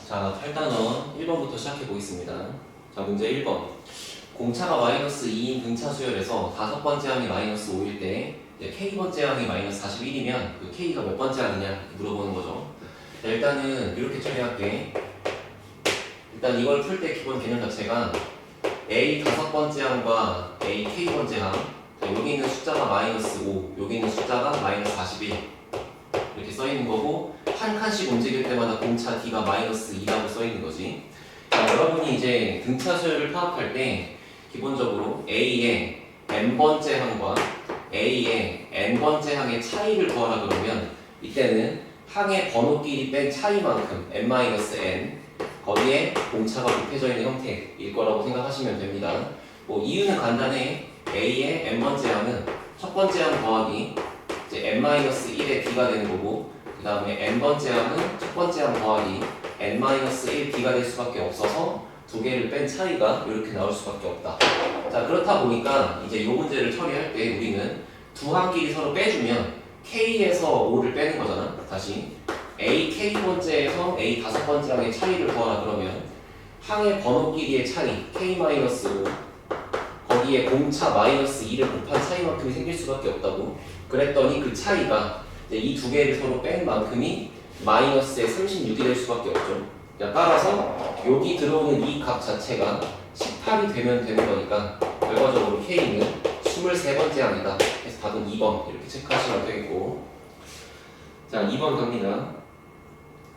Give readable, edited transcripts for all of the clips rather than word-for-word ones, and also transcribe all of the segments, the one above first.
자, 8단원 1번부터 시작해 보겠습니다. 자, 문제 1번. 공차가 마이너스 2인 등차 수열에서 다섯 번째 항이 마이너스 5일 때 K번째 항이 마이너스 41이면 그 K가 몇 번째 항이냐 물어보는 거죠. 자, 일단은 이렇게 처리할게. 일단 이걸 풀 때 기본 개념 자체가 A 다섯 번째 항과 A K번째 항, 자, 여기 있는 숫자가 마이너스 5, 여기 있는 숫자가 마이너스 41 이렇게 써 있는 거고, 한 칸씩 움직일 때마다 공차 D가 마이너스 2라고 써 있는 거지. 자, 여러분이 이제 등차 수열을 파악할 때 기본적으로 A의 n번째 항과 A의 n번째 항의 차이를 구하라 그러면 이때는 항의 번호끼리 뺀 차이만큼 n-n 거기에 공차가 곱해져 있는 형태일 거라고 생각하시면 됩니다. 뭐 이유는 간단해. A의 n번째 항은 첫 번째 항 더하기 이제 n-1의 b가 되는 거고, 그 다음에 n번째 항은 첫 번째 항 더하기 n-1 b가 될 수밖에 없어서 두 개를 뺀 차이가 이렇게 나올 수밖에 없다. 자, 그렇다 보니까 이제 이 문제를 처리할 때 우리는 두 항끼리 서로 빼주면 k에서 5를 빼는 거잖아. 다시 a k번째에서 a 다섯 번째 항의 차이를 구하라 그러면 항의 번호끼리의 차이 k-5 거기에 공차 마이너스 2를 곱한 차이만큼이 생길 수밖에 없다고. 그랬더니 그 차이가 이 두 개를 서로 뺀 만큼이 마이너스의 36이 될 수밖에 없죠. 따라서 여기 들어오는 이 값 자체가 18이 되면 되는 거니까 결과적으로 K는 23번째 항이다. 그래서 답은 2번 이렇게 체크하시면 되겠고, 자 2번 갑니다.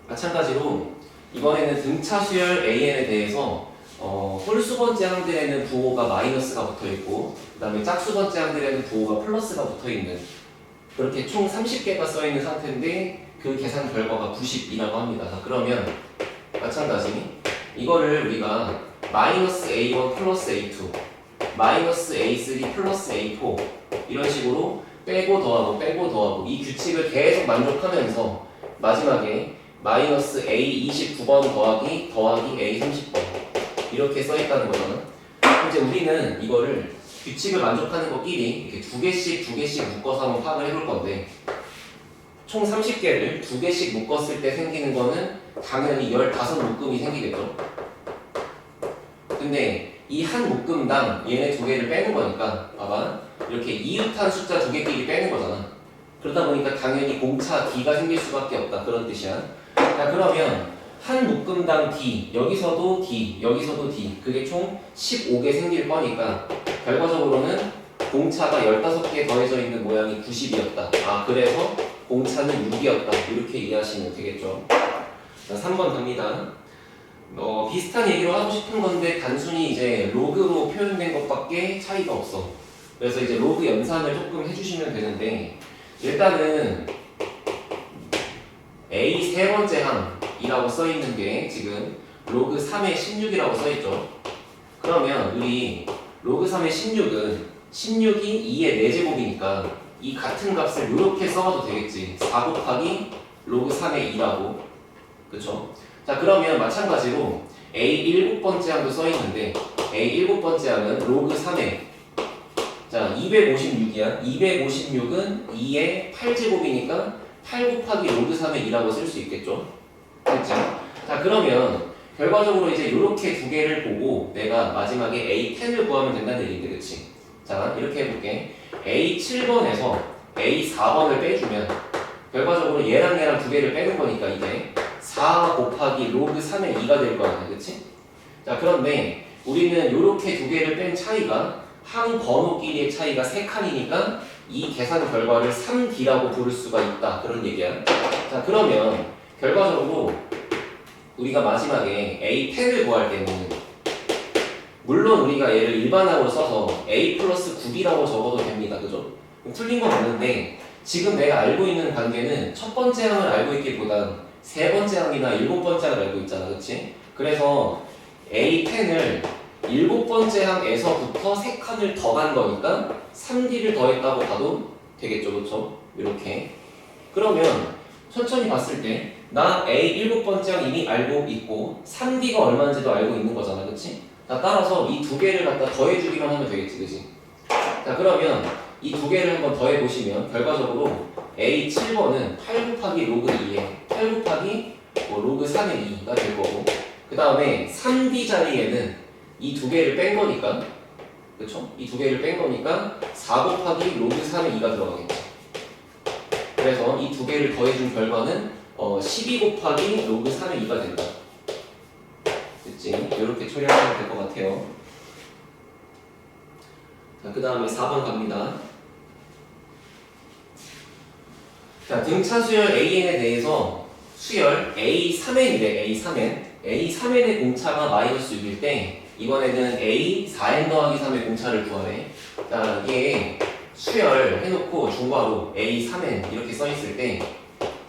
마찬가지로 이번에는 등차 수열 AN에 대해서 홀수번째 항들에는 부호가 마이너스가 붙어있고, 그 다음에 짝수번째 항들에는 부호가 플러스가 붙어있는, 그렇게 총 30개가 써있는 상태인데 그 계산 결과가 90이라고 합니다. 자, 그러면 마찬가지 이거를 우리가 마이너스 A1 플러스 A2 마이너스 A3 플러스 A4 이런 식으로 빼고 더하고 이 규칙을 계속 만족하면서 마지막에 마이너스 A29번 더하기 A30번 이렇게 써있다는 거잖아. 이제 우리는 이거를 규칙을 만족하는 것끼리 이렇게 두 개씩 묶어서 한번 파악을 해볼 건데, 총 30개를 두 개씩 묶었을 때 생기는 거는 당연히 15묶음이 생기겠죠. 근데 이 한 묶음당 얘네 두 개를 빼는 거니까 봐봐, 이렇게 이웃한 숫자 두 개끼리 빼는 거잖아. 그러다 보니까 당연히 공차 D가 생길 수밖에 없다, 그런 뜻이야. 자, 그러면 한 묶음당 D, 여기서도 D, 여기서도 D, 그게 총 15개 생길 거니까 결과적으로는 공차가 15개 더해져 있는 모양이 90이었다. 아, 그래서 공차는 6이었다. 이렇게 이해하시면 되겠죠. 자, 3번 갑니다. 비슷한 얘기로 하고 싶은 건데 단순히 이제 로그로 표현된 것밖에 차이가 없어. 그래서 이제 로그 연산을 조금 해주시면 되는데, 일단은 A 세 번째 항이라고 써있는 게 지금 로그 3의 16이라고 써있죠. 그러면 우리 로그 3의 16이 2의 4제곱이니까 이 같은 값을 이렇게 써도 되겠지. 4 곱하기 로그 3의 2라고. 그쵸? 자, 그러면 마찬가지로 A 7번째 항도 써있는데 A 7번째 항은 로그 3의 자 256이야. 256은 2의 8제곱이니까 8 곱하기 로그 3의 2라고 쓸 수 있겠죠? 그렇죠? 자, 그러면 결과적으로 이제 이렇게 두 개를 보고 내가 마지막에 A10을 구하면 된다는 얘기인데, 그치? 자, 이렇게 해볼게. A7번에서 A4번을 빼주면 결과적으로 얘랑 두 개를 빼는 거니까 이게 4 곱하기 로그 3의 2가 될 거 아니야, 그치? 자, 그런데 우리는 이렇게 두 개를 뺀 차이가 항 번호끼리의 차이가 3칸이니까 이 계산 결과를 3D라고 부를 수가 있다, 그런 얘기야. 자, 그러면 결과적으로 우리가 마지막에 A10을 구할 때는 물론 우리가 얘를 일반항으로 써서 A 플러스 9B라고 적어도 됩니다. 그죠? 틀린 건 없는데 지금 내가 알고 있는 관계는 첫 번째 항을 알고 있기보단 세 번째 항이나 일곱 번째 항을 알고 있잖아. 그치? 그래서 A10을 일곱 번째 항에서부터 3칸을 더 간 거니까 3D를 더했다고 봐도 되겠죠. 그쵸? 이렇게. 그러면 천천히 봤을 때 나 A 7번째 항 이미 알고 있고 3D가 얼마인지도 알고 있는 거잖아. 그치? 자, 따라서 이 두 개를 갖다 더해주기만 하면 되겠지. 그치? 자, 그러면 이 두 개를 한번 더해보시면 결과적으로 A 7번은 8 곱하기 로그 2에 8 곱하기 뭐 로그 3의 2가 될 거고, 그 다음에 3D 자리에는 이 두 개를 뺀 거니까, 그쵸? 이 두 개를 뺀 거니까 4 곱하기 로그 3의 2가 들어가겠죠. 그래서 이 두 개를 더해준 결과는 12 곱하기 로그 3의 2가 된다. 됐지? 이렇게 처리하시면 될 것 같아요. 자, 그 다음에 4번 갑니다. 자, 등차 수열 AN에 대해서 수열 A3N이래, A3N. A3N의 공차가 마이너스 6일 때, 이번에는 A4N 더하기 3의 공차를 구하래. 자, 이게 수열 해놓고 중괄호 A3N 이렇게 써있을 때,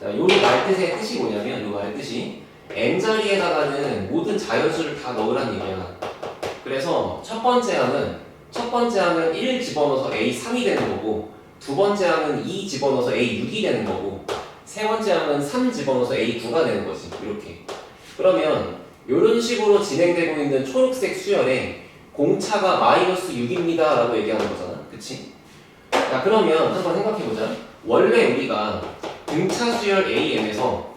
자, 요 말뜻의 뜻이 뭐냐면, 요 말의 뜻이 N자리에다가는 모든 자연수를 다 넣으라는 얘기야. 그래서 첫 번째 항은 1 집어넣어서 A3이 되는 거고, 두 번째 항은 2 집어넣어서 A6이 되는 거고, 세 번째 항은 3 집어넣어서 A9가 되는 거지. 이렇게. 그러면 이런 식으로 진행되고 있는 초록색 수열에 공차가 마이너스 6입니다 라고 얘기하는 거잖아. 그치? 자, 그러면 한번 생각해보자. 원래 우리가 등차 수열 AN에서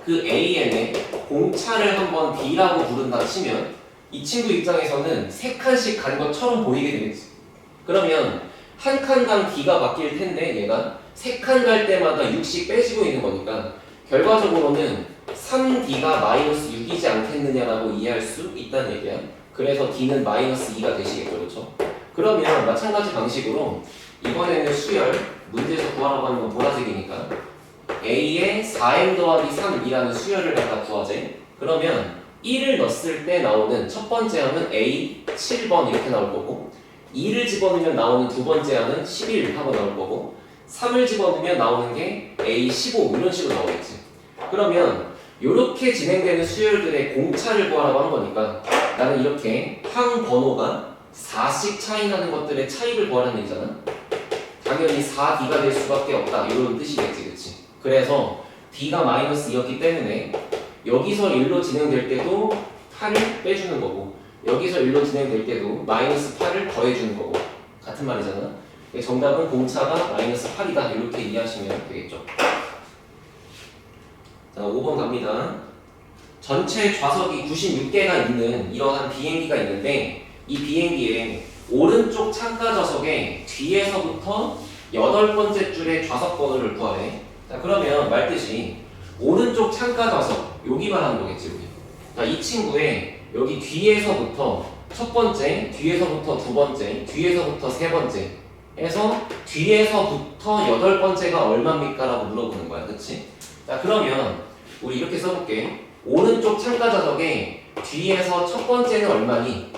그 AN의 공차를 한번 B라고 부른다 치면 이 친구 입장에서는 3칸씩 간 것처럼 보이게 되겠지. 그러면 한 칸당 D가 바뀔 텐데 얘가 3칸 갈 때마다 6씩 빼지고 있는 거니까 결과적으로는 3D가 마이너스 6이지 않겠느냐라고 이해할 수 있다는 얘기야. 그래서 D는 마이너스 2가 되시겠죠. 그렇죠? 그러면 마찬가지 방식으로 이번에는 수열, 문제에서 구하라고 하는 건 보라색이니까 A에 4M 더하기 3이라는 수열을 갖다 구하재. 그러면 1을 넣었을 때 나오는 첫 번째 항은 A 7번 이렇게 나올 거고, 2를 집어넣으면 나오는 두 번째 항은 11 하고 나올 거고, 3을 집어넣으면 나오는 게 A 15 이런 식으로 나오겠지. 그러면 이렇게 진행되는 수열들의 공차를 구하라고 한 거니까 나는 이렇게 항 번호가 4씩 차이 나는 것들의 차이를 구하라는 얘기잖아. 당연히 4D가 될 수밖에 없다 이런 뜻이겠지. 그치? 그래서 D가 마이너스 2였기 때문에 여기서 1로 진행될 때도 8을 빼주는 거고, 여기서 1로 진행될 때도 마이너스 8을 더해주는 거고, 같은 말이잖아. 정답은 공차가 마이너스 8이다 이렇게 이해하시면 되겠죠. 자, 5번 갑니다. 전체 좌석이 96개가 있는 이러한 비행기가 있는데, 이 비행기에 오른쪽 창가 좌석에 뒤에서부터 8번째 줄의 좌석 번호를 구하래. 자, 그러면 말뜻이 오른쪽 창가 좌석, 여기만 하는 거겠지, 여기. 자, 이 친구의 여기 뒤에서부터 첫 번째, 뒤에서부터 두 번째, 뒤에서부터 세 번째 해서 뒤에서부터 8번째가 얼마입니까? 라고 물어보는 거야. 그치? 자, 그러면 우리 이렇게 써볼게. 오른쪽 창가 좌석에 뒤에서 첫 번째는 얼마니?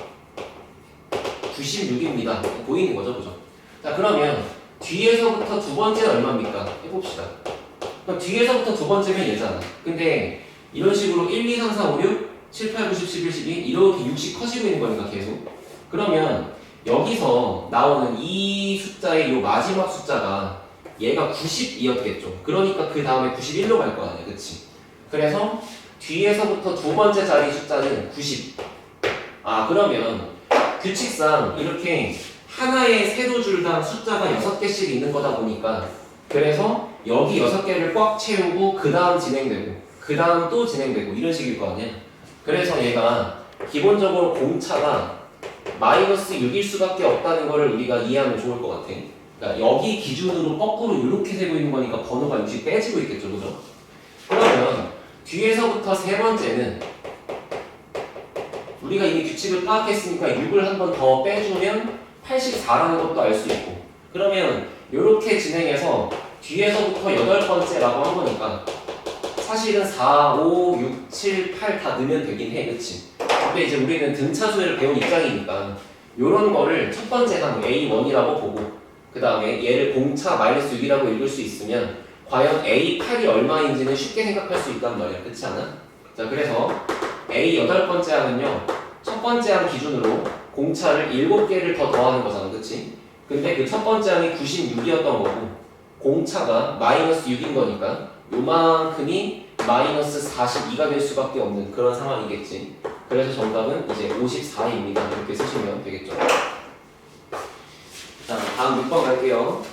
96입니다. 보이는 거죠, 그죠? 자, 그러면 뒤에서부터 두 번째는 얼마입니까? 해봅시다. 그럼 뒤에서부터 두 번째면 얘잖아. 근데 이런 식으로 1, 2, 3, 4, 5, 6, 7, 8, 9, 10, 11, 12 이렇게 6씩 커지고 있는 거니까 계속. 그러면 여기서 나오는 이 숫자의 요 마지막 숫자가 얘가 90이었겠죠. 그러니까 그 다음에 91로 갈 거 아니야. 그치? 그래서 뒤에서부터 두 번째 자리 숫자는 90. 아, 그러면 규칙상 이렇게 하나의 세로줄당 숫자가 6개씩 있는 거다 보니까, 그래서 여기 6개를 꽉 채우고 그 다음 진행되고 그 다음 또 진행되고 이런 식일 거 아니야. 그래서 얘가 기본적으로 공차가 마이너스 6일 수밖에 없다는 거를 우리가 이해하면 좋을 것 같아. 그러니까 여기 기준으로 거꾸로 이렇게 되고 있는 거니까 번호가 6이 빼지고 있겠죠. 그죠? 그러면 뒤에서부터 세 번째는 우리가 이미 규칙을 파악했으니까 6을 한 번 더 빼주면 84라는 것도 알 수 있고, 그러면 이렇게 진행해서 뒤에서부터 8번째라고 한 거니까 사실은 4, 5, 6, 7, 8 다 넣으면 되긴 해. 그치? 근데 이제 우리는 등차수열을 배운 입장이니까 요런 거를 첫 번째 항 A1이라고 보고, 그 다음에 얘를 공차 마이너스 6이라고 읽을 수 있으면 과연 A8이 얼마인지는 쉽게 생각할 수 있단 말이야. 그렇지 않아? 자, 그래서 A 8번째 항은요, 첫 번째 항 기준으로 공차를 7개를 더 더하는 거잖아. 그치? 근데 그 첫 번째 항이 96이었던 거고 공차가 마이너스 6인 거니까 요만큼이 마이너스 42가 될 수밖에 없는 그런 상황이겠지. 그래서 정답은 이제 54입니다. 이렇게 쓰시면 되겠죠. 자, 다음 6번 갈게요.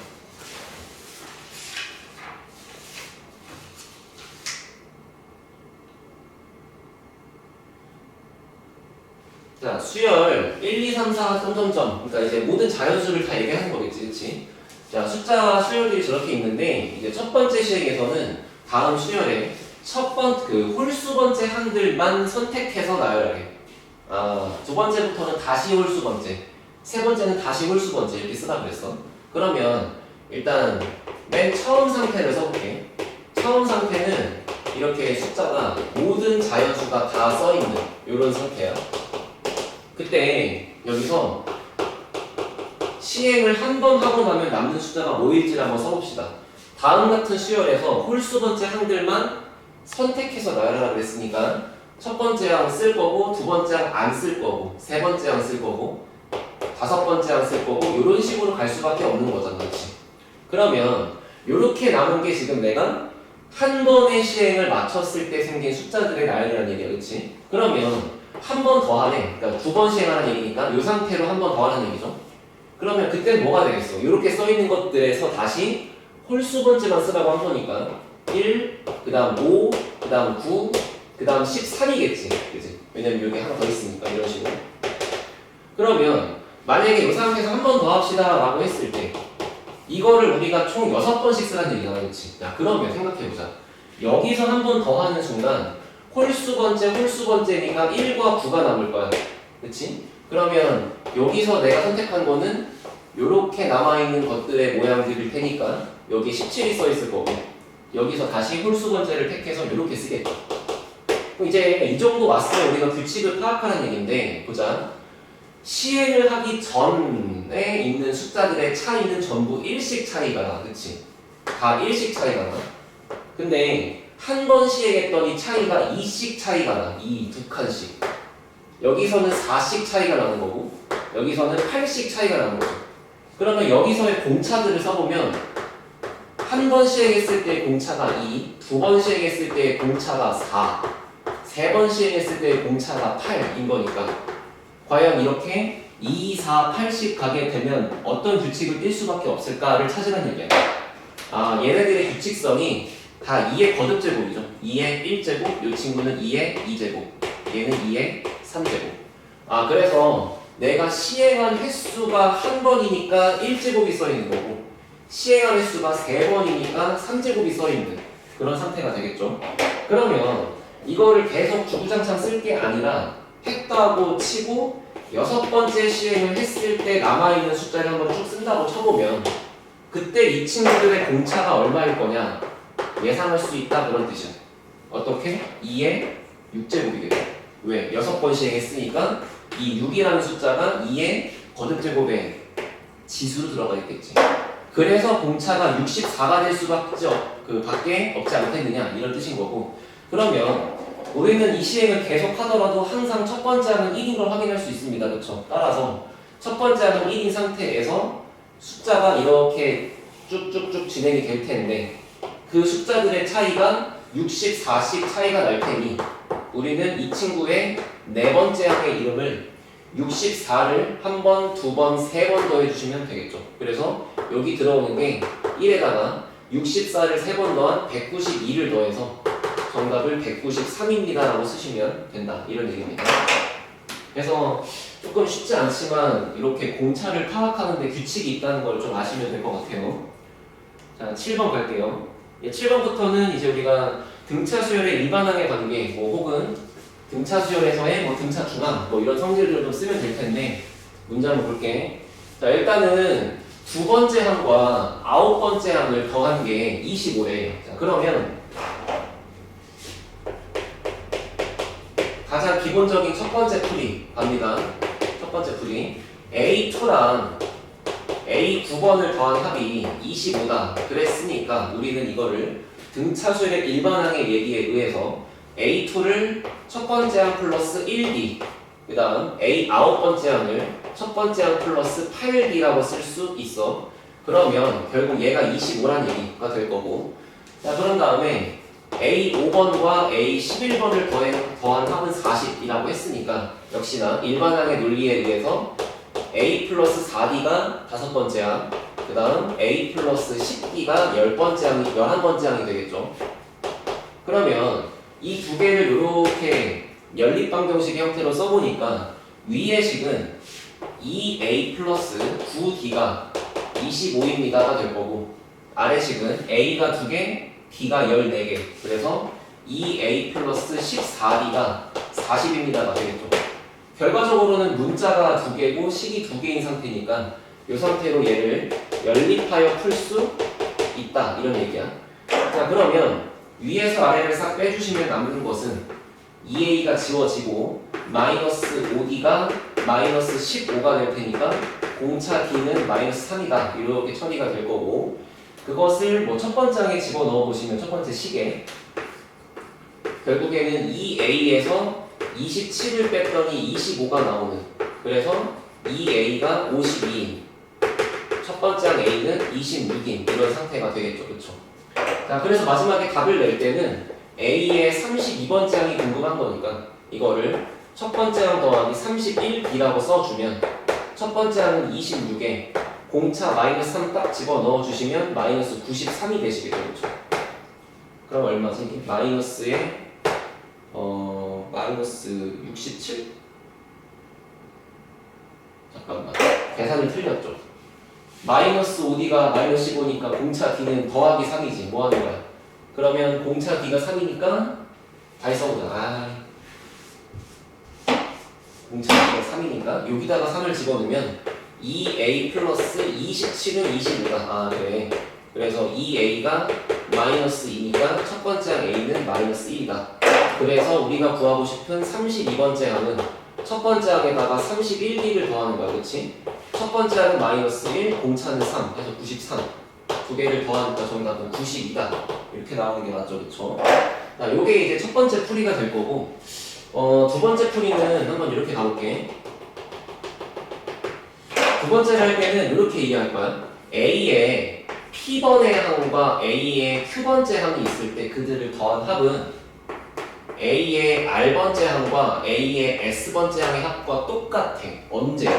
자, 수열 1, 2, 3, 4, 점점점. 그러니까 이제 모든 자연수를 다 얘기하는 거겠지, 그치? 자, 숫자 수열들이 저렇게 있는데, 이제 첫 번째 시행에서는 다음 수열에 그 홀수 번째 항들만 선택해서 나열하래. 두 번째부터는 다시 홀수 번째, 세 번째는 다시 홀수 번째 이렇게 쓰라 그랬어. 그러면 일단 맨 처음 상태를 써볼게. 처음 상태는 이렇게 숫자가 모든 자연수가 다 써있는 이런 상태야. 그때 여기서 시행을 한 번 하고 나면 남는 숫자가 뭐일지를 한번 써봅시다. 다음 같은 수열에서 홀수 번째 항들만 선택해서 나열하라 그랬으니까 첫 번째 항 쓸 거고, 두 번째 항 안 쓸 거고, 세 번째 항 쓸 거고, 다섯 번째 항 쓸 거고, 이런 식으로 갈 수밖에 없는 거잖아, 그렇지? 그러면 이렇게 남은 게 지금 내가 한 번의 시행을 마쳤을 때 생긴 숫자들의 나열이라는 얘기야, 그렇지? 그러면 한 번 더 하네. 그러니까 두 번 시행하는 얘기니까 이 상태로 한 번 더 하는 얘기죠. 그러면 그때는 뭐가 되겠어? 이렇게 써 있는 것들에서 다시 홀수 번째만 쓰라고 한 거니까 1, 그 다음 5, 그 다음 9, 그 다음 13이겠지. 그치? 왜냐면 여기 하나 더 있으니까 이런 식으로. 그러면 만약에 이 상태에서 한 번 더 합시다 라고 했을 때 이거를 우리가 총 6번씩 쓰라는 얘기잖아, 그치? 자, 그러면 생각해보자. 여기서 한 번 더 하는 순간 홀수 번째니까 1과 9가 남을 거야. 그치? 그러면 여기서 내가 선택한 거는 요렇게 남아있는 것들의 모양들일 테니까 여기 17이 써있을 거고 여기서 다시 홀수 번째를 택해서 요렇게 쓰겠죠. 이제 이 정도 왔으면 우리가 규칙을 파악하는 얘기인데 보자. 시행을 하기 전에 있는 숫자들의 차이는 전부 1씩 차이가 나. 그치? 다 1씩 차이가 나. 근데 한 번 시행했더니 차이가 2씩 차이가 나. 2, 2칸씩. 여기서는 4씩 차이가 나는 거고 여기서는 8씩 차이가 나는 거죠. 그러면 여기서의 공차들을 써보면 한 번 시행했을 때의 공차가 2, 두 번 시행했을 때의 공차가 4, 세 번 시행했을 때의 공차가 8인 거니까 과연 이렇게 2, 4, 8씩 가게 되면 어떤 규칙을 띌 수밖에 없을까를 찾으라는 얘기야. 얘네들의 규칙성이 다 2의 거듭제곱이죠. 2의 1제곱, 이 친구는 2의 2제곱, 얘는 2의 3제곱. 그래서 내가 시행한 횟수가 한 번이니까 1제곱이 써있는 거고 시행한 횟수가 3번이니까 3제곱이 써있는 그런 상태가 되겠죠. 그러면 이거를 계속 주구장창 쓸 게 아니라 했다고 치고 6번째 시행을 했을 때 남아있는 숫자를 한번 쭉 쓴다고 쳐보면 그때 이 친구들의 공차가 얼마일 거냐 예상할 수 있다 그런 뜻이야. 어떻게? 2의 6제곱이겠죠. 왜? 6번 시행했으니까 이 6이라는 숫자가 2의 거듭제곱에 지수로 들어가 있겠지. 그래서 공차가 64가 될 밖에 없지 않겠느냐 이런 뜻인 거고 그러면 우리는 이 시행을 계속 하더라도 항상 첫 번째 항은 1인 걸 확인할 수 있습니다. 그렇죠? 따라서 첫 번째 항은 1인 상태에서 숫자가 이렇게 쭉쭉쭉 진행이 될 텐데 그 숫자들의 차이가 64씩 차이가 날 테니 우리는 이 친구의 네 번째 항의 이름을 64를 한 번, 두 번, 세 번 더해주시면 되겠죠. 그래서 여기 들어오는 게 1에다가 64를 세 번 더한 192를 더해서 정답을 193입니다 라고 쓰시면 된다 이런 얘기입니다. 그래서 조금 쉽지 않지만 이렇게 공차를 파악하는 데 규칙이 있다는 걸 좀 아시면 될 것 같아요. 자, 7번 갈게요. 7번부터는 이제 우리가 등차 수열의 일반항의 관계 혹은 등차 수열에서의 등차 중항 이런 성질들을 좀 쓰면 될 텐데 문제 한번 볼게. 자, 일단은 두 번째 항과 9번째 항을 더한 게 25래. 자, 그러면 가장 기본적인 첫 번째 풀이 갑니다. 첫 번째 풀이 A2랑 A9번을 더한 합이 25다 그랬으니까 우리는 이거를 등차수열의 일반항의 얘기에 의해서 A2를 첫 번째 항 플러스 1B 그 다음 A 9번째 항을 첫 번째 항 플러스 8B라고 쓸 수 있어. 그러면 결국 얘가 25란 얘기가 될 거고 자 그런 다음에 A 5번과 A 11번을 더한 합은 40이라고 했으니까 역시나 일반항의 논리에 의해서 A 플러스 4D가 다섯 번째 항 그 다음 A 플러스 10D가 11번째 항이 되겠죠. 그러면 이 두 개를 이렇게 연립방정식의 형태로 써보니까 위의 식은 2a 플러스 9d가 25입니다가 될 거고 아래 식은 a가 2개, d가 14개. 그래서 2a 플러스 14d가 40입니다가 되겠죠. 결과적으로는 문자가 2개고 식이 2개인 상태니까 이 상태로 얘를 연립하여 풀 수 있다 이런 얘기야. 자, 그러면 위에서 아래를 싹 빼주시면 남는 것은 2a가 지워지고 마이너스 5d가 마이너스 15가 될 테니까 공차 d는 마이너스 3이다 이렇게 처리가 될 거고, 그것을 뭐 첫 번째 항에 집어넣어 보시면 첫 번째 식에 결국에는 2a에서 27을 뺐더니 25가 나오는, 그래서 2a가 52인, 첫 번째 항 a는 26인 이런 상태가 되겠죠. 그쵸? 자, 그래서 마지막에 답을 낼 때는 a의 32번째 항이 궁금한 거니까 이거를 첫 번째 항 더하기 31b라고 써주면 첫 번째 항은 26에 공차 마이너스 3 딱 집어넣어 주시면 마이너스 93이 되시겠죠. 그렇죠? 그럼 얼마지? 이게 마이너스에 마이너스 67? 잠깐만, 계산이 틀렸죠. 마이너스 5d가 마이너스 15니까 공차 d는 더하기 3이지. 뭐 하는 거야? 그러면 공차 d가 3이니까 다시 써보자. 공차 d가 3이니까 여기다가 3을 집어넣으면 2a 플러스 27은 25다. 그래. 그래서 2a가 마이너스 2니까 첫 번째 항 a는 마이너스 1이다. 그래서 우리가 구하고 싶은 32번째 항은 첫 번째 항에다가 31d를 더하는 거야. 그렇지? 첫 번째 항은 마이너스 1, 공차는 3 해서 93. 두 개를 더하니까 정답은 92다. 이렇게 나오는 게 맞죠. 그쵸? 자, 요게 이제 첫 번째 풀이가 될 거고, 두 번째 풀이는 한번 이렇게 가볼게. 두 번째를 할 때는 이렇게 이해할 거야. A에 P번의 항과 A에 Q번째 항이 있을 때 그들을 더한 합은 A의 R번째 항과 A의 S번째 항의 합과 똑같아. 언제?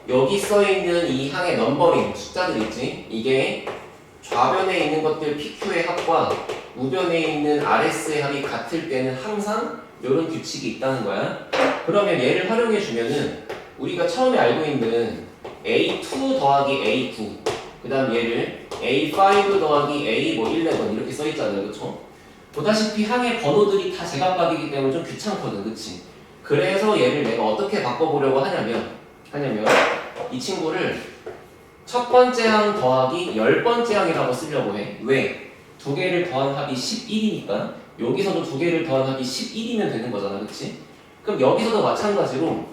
여기 써있는 이 항의 넘버링 숫자들 있지? 이게 좌변에 있는 것들 PQ의 합과 우변에 있는 RS의 합이 같을 때는 항상 이런 규칙이 있다는 거야. 그러면 얘를 활용해 주면은 우리가 처음에 알고 있는 A2 더하기 A9, 그 다음 얘를 A5 더하기 A11 이렇게 써있잖아요. 그쵸? 보다시피 항의 번호들이 다 제각각이기 때문에 좀 귀찮거든. 그치? 그래서 얘를 내가 어떻게 바꿔보려고 하냐면 이 친구를 첫 번째 항 더하기 10번째 항이라고 쓰려고 해. 왜? 두 개를 더한 합이 11이니까 여기서도 두 개를 더한 합이 11이면 되는 거잖아. 그치? 그럼 여기서도 마찬가지로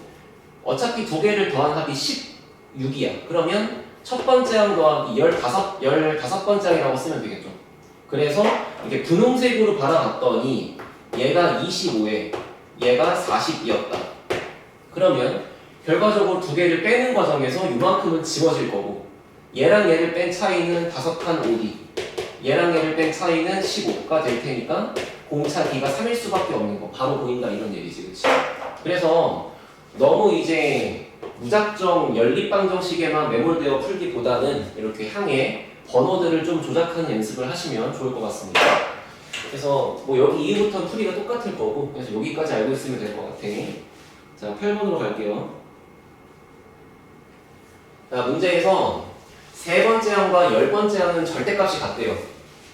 어차피 두 개를 더한 합이 16이야. 그러면 첫 번째 항 더하기 15번째 항이라고 쓰면 되겠죠. 그래서 이렇게 분홍색으로 받아봤더니 얘가 25에 얘가 40이었다. 그러면 결과적으로 두 개를 빼는 과정에서 이만큼은 지워질 거고, 얘랑 얘를 뺀 차이는 5칸 5D, 얘랑 얘를 뺀 차이는 15가 될 테니까 공차 D가 3일 수밖에 없는 거 바로 보인다 이런 얘기지. 그치? 그래서 너무 이제 무작정 연립방정식에만 매몰되어 풀기보다는 이렇게 항의 번호들을 좀 조작하는 연습을 하시면 좋을 것 같습니다. 그래서 뭐 여기 이후부터는 풀이가 똑같을 거고, 그래서 여기까지 알고 있으면 될 것 같아. 자, 8번으로 갈게요. 자, 문제에서 세 번째 항과 10번째 항은 절대값이 같대요.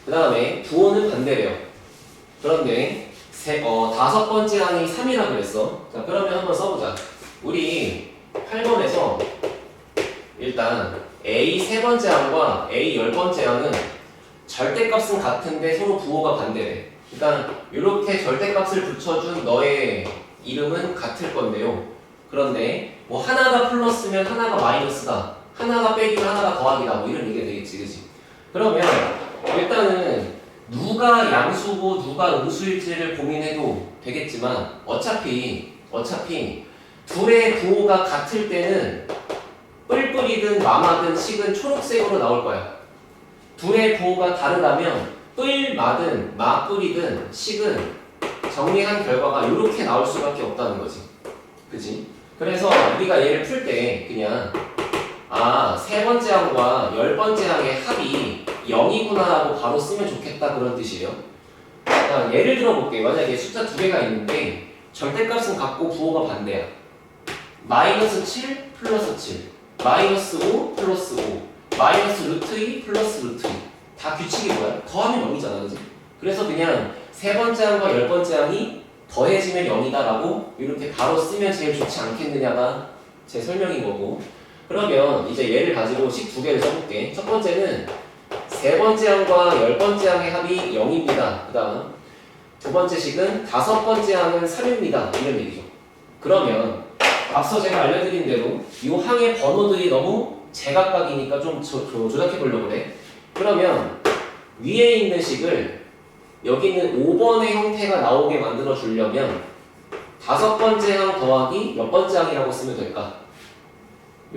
그 다음에 부호는 반대래요. 그런데 다섯 번째 항이 3이라 그랬어. 자, 그러면 한번 써보자. 우리 8번에서 일단 A 세 번째 항과 A 10번째 항은 절대값은 같은데 서로 부호가 반대래. 그러니까 이렇게 절대값을 붙여준 너의 이름은 같을 건데요. 그런데 뭐 하나가 플러스면 하나가 마이너스다, 하나가 빼기면 하나가 더하기다, 뭐 이런 얘기가 되겠지. 그치? 그러면 일단은 누가 양수고 누가 음수일지를 고민해도 되겠지만 어차피 둘의 부호가 같을 때는 뿔뿔이든 마마든 식은 초록색으로 나올 거야. 둘의 부호가 다르다면 뿔, 마든 마뿔이든 식은 정리한 결과가 이렇게 나올 수밖에 없다는 거지. 그치? 그래서 우리가 얘를 풀 때 그냥 세 번째 항과 10번째 항의 합이 0이구나 라고 바로 쓰면 좋겠다 그런 뜻이에요. 예를 들어 볼게. 만약에 숫자 두 개가 있는데 절대값은 같고 부호가 반대야. 마이너스 7 플러스 7 마이너스 5 플러스 5 마이너스 루트 2 플러스 루트 2 다 규칙이 뭐야? 더하면 0이잖아 그지? 그래서 그냥 세 번째 항과 열 번째 항이 더해지면 0이다 라고 이렇게 바로 쓰면 제일 좋지 않겠느냐가 제 설명인 거고 그러면 이제 얘를 가지고 식 두 개를 써볼게. 첫 번째는 세 번째 항과 열 번째 항의 합이 0입니다. 그 다음 두 번째 식은 다섯 번째 항은 3입니다. 이런 얘기죠. 그러면 앞서 제가 알려드린 대로 이 항의 번호들이 너무 제각각이니까 좀 조작해 보려고 그래. 그러면 위에 있는 식을 여기 있는 5번의 형태가 나오게 만들어 주려면 다섯 번째 항 더하기 몇 번째 항이라고 쓰면 될까?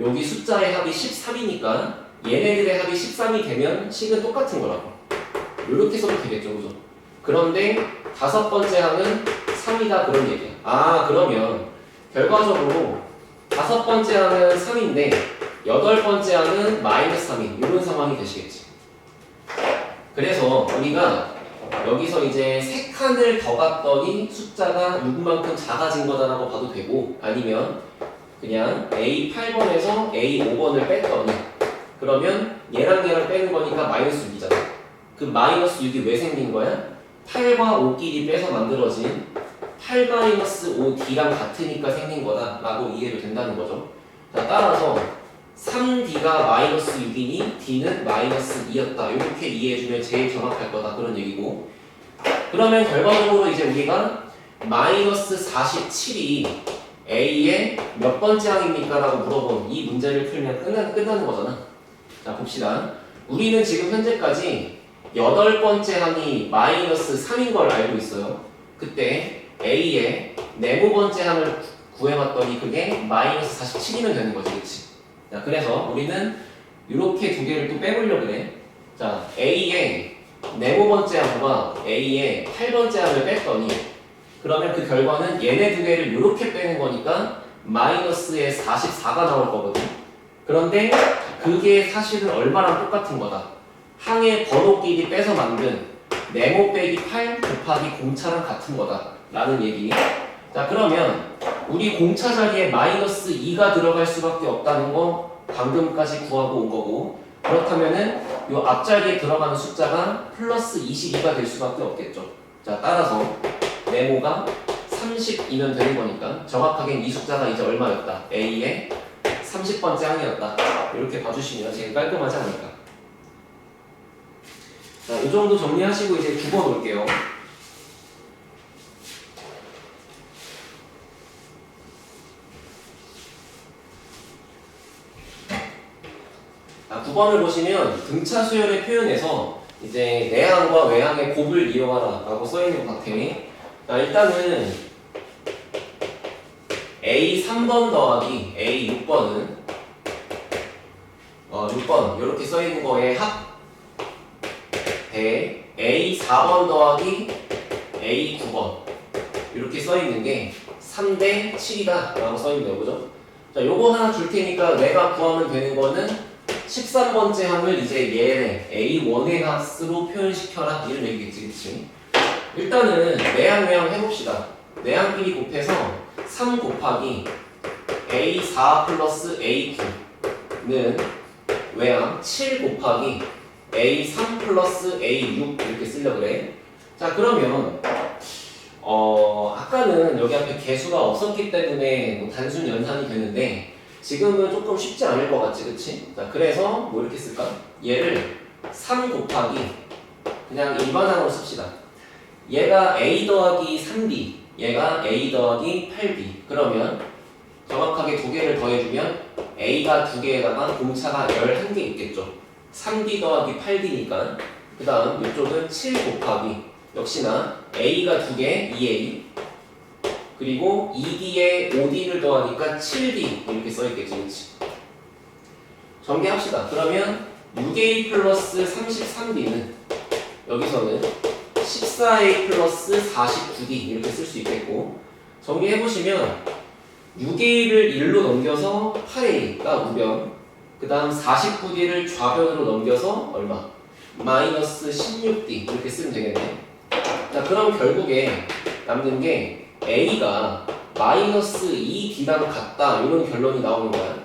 여기 숫자의 합이 13이니까 얘네들의 합이 13이 되면 식은 똑같은 거라고. 이렇게 써도 되겠죠, 그죠? 그런데 다섯 번째 항은 3이다 그런 얘기야. 아, 그러면 결과적으로 다섯 번째 항은 3인데 여덟 번째 항은 마이너스 3인 이런 상황이 되시겠지. 그래서 우리가 여기서 이제 세 칸을 더 갔더니 숫자가 누구만큼 작아진 거다라고 봐도 되고 아니면 그냥 A8번에서 A5번을 뺐더니 그러면 얘랑 얘랑 빼는 거니까 마이너스 6이잖아. 그 마이너스 6이 왜 생긴 거야? 8과 5끼리 빼서 만들어진 8-5D랑 같으니까 생긴 거다 라고 이해도 된다는 거죠. 자, 따라서 3D가 마이너스 6이니 D는 마이너스 2였다 이렇게 이해해주면 제일 정확할 거다 그런 얘기고 그러면 결과적으로 이제 우리가 마이너스 47이 A의 몇 번째 항입니까? 라고 물어본 이 문제를 풀면 끝나는 거잖아. 자 봅시다. 우리는 지금 현재까지 여덟 번째 항이 마이너스 3인 걸 알고 있어요. 그때 A의 네모 번째 항을 구해봤더니 그게 마이너스 47이면 되는 거지, 그치? 자, 그래서 우리는 이렇게 두 개를 또 빼보려고 그래. 자, A의 네모 번째 항과 A의 8번째 항을 뺐더니 그러면 그 결과는 얘네 두 개를 이렇게 빼는 거니까 마이너스에 44가 나올 거거든. 그런데 그게 사실은 얼마랑 똑같은 거다. 항의 번호끼리 빼서 만든 네모 빼기 8 곱하기 공차랑 같은 거다 라는 얘기. 자, 그러면 우리 공차 자리에 마이너스 2가 들어갈 수밖에 없다는 거 방금까지 구하고 온 거고 그렇다면은 이 앞자리에 들어가는 숫자가 플러스 22가 될 수밖에 없겠죠. 자, 따라서 네모가 30이면 되는 거니까 정확하게 이 숫자가 이제 얼마였다? A의 30번째 항이었다. 이렇게 봐주시면 제일 깔끔하지 않을까. 자, 이 정도 정리하시고 이제 9번 올게요. 자, 9번을 보시면 등차 수열의 표현에서 이제 내항과 외항의 곱을 이용하라 라고 써있는 것 같아요. 자, 일단은 A 3번 더하기 A 6번은 6번 이렇게 써있는 거에 합 대 A 4번 더하기 A 9번 이렇게 써있는 게 3대 7이다 라고 써있네요. 그죠? 자, 요거 하나 줄 테니까 내가 구하면 되는 거는 13번째 항을 이제 얘네 A1의 값으로 표현시켜라 이런 얘기겠지, 그치? 일단은 내항 외항 해봅시다. 내항끼리 곱해서 3 곱하기 A4 플러스 A9는 외항 7 곱하기 A3 플러스 A6 이렇게 쓰려고 그래. 자, 그러면 아까는 여기 앞에 개수가 없었기 때문에 뭐 단순 연산이 되는데 지금은 조금 쉽지 않을 것 같지, 그치? 자, 그래서 뭐 이렇게 쓸까? 얘를 3 곱하기 그냥 일반항으로 씁시다. 얘가 A 더하기 3D, 얘가 A 더하기 8D. 그러면 정확하게 두 개를 더해주면 A가 두 개에다가 공차가 11개 있겠죠. 3D 더하기 8D니까. 그 다음 이쪽은 7 곱하기 역시나 A가 두 개, 2A. 그리고 2D에 5D를 더하니까 7D 이렇게 써있겠지, 그치? 전개합시다. 그러면 6A 플러스 33D는 여기서는 14A 플러스 49D 이렇게 쓸 수 있겠고 정리해보시면 6A를 1로 넘겨서 8A가 우변 그 다음 49D를 좌변으로 넘겨서 얼마? 마이너스 16D 이렇게 쓰면 되겠네. 자, 그럼 결국에 남는 게 A가 마이너스 2D랑 같다 이런 결론이 나오는 거야.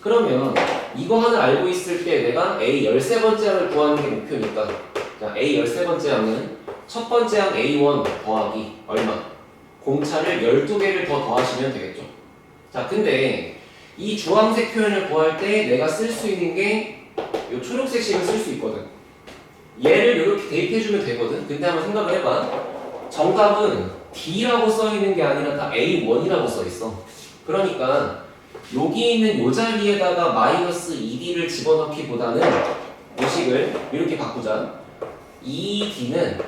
그러면 이거 하나 알고 있을 때 내가 A 13번째 항을 구하는 게 목표니까 자, A 13번째 항은 첫 번째 항 A1 더하기 얼마? 공차를 12개를 더 더하시면 되겠죠. 자, 근데 이 주황색 표현을 구할 때 내가 쓸 수 있는 게 이 초록색 식을 쓸 수 있거든. 얘를 이렇게 대입해주면 되거든. 근데 한번 생각을 해봐. 정답은 D라고 써있는 게 아니라 다 A1이라고 써있어. 그러니까 여기 있는 요 자리에다가 마이너스 2D를 집어넣기보다는 이 식을 이렇게 바꾸자. 2D는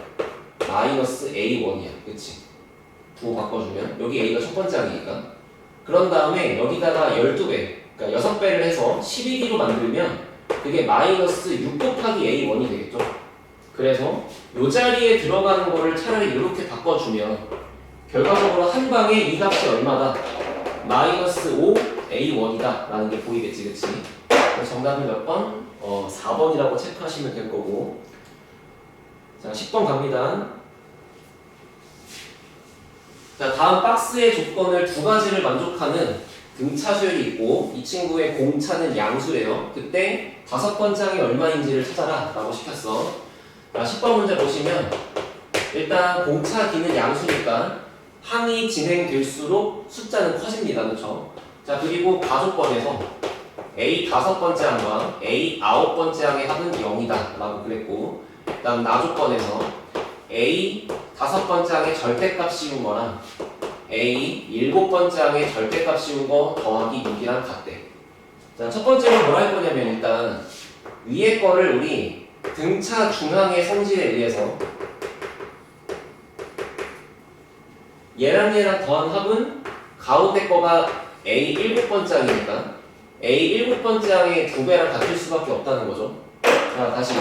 마이너스 A1이야. 그치? 부 바꿔주면 여기 A가 첫 번째 항이니까 그런 다음에 여기다가 12배 그러니까 6배를 해서 12D로 만들면 그게 마이너스 6 곱하기 A1이 되겠죠. 그래서 요 자리에 들어가는 거를 차라리 이렇게 바꿔주면 결과적으로 한 방에 이 값이 얼마다? 마이너스 5 A1이다 라는 게 보이겠지. 그치? 그래서 정답은 몇 번? 4번이라고 체크하시면 될 거고. 자, 10번 갑니다. 자, 다음 박스의 조건을 두 가지를 만족하는 등차 수열이 있고 이 친구의 공차는 양수래요. 그때 5번째 항이 얼마인지를 찾아라 라고 시켰어. 자, 10번 문제 보시면 일단 공차 D는 양수니까 항이 진행될수록 숫자는 커집니다. 그렇죠? 자, 그리고 가조건에서 A 5번째 항과 A 9번째 항의 합은 0이다 라고 그랬고 그 다음 나조건에서 A 5번째 항의 절대값 씌운 거랑 A 7번째 항의 절대값 씌운 거 더하기 6이랑 같대. 자, 첫 번째로 뭐라 할 거냐면 일단 위에 거를 우리 등차 중앙의 성질에 의해서 얘랑 더한 합은 가운데 거가 A 7번째 항이니까 A 7번째 항의 2배랑 같을 수밖에 없다는 거죠. 자, 다시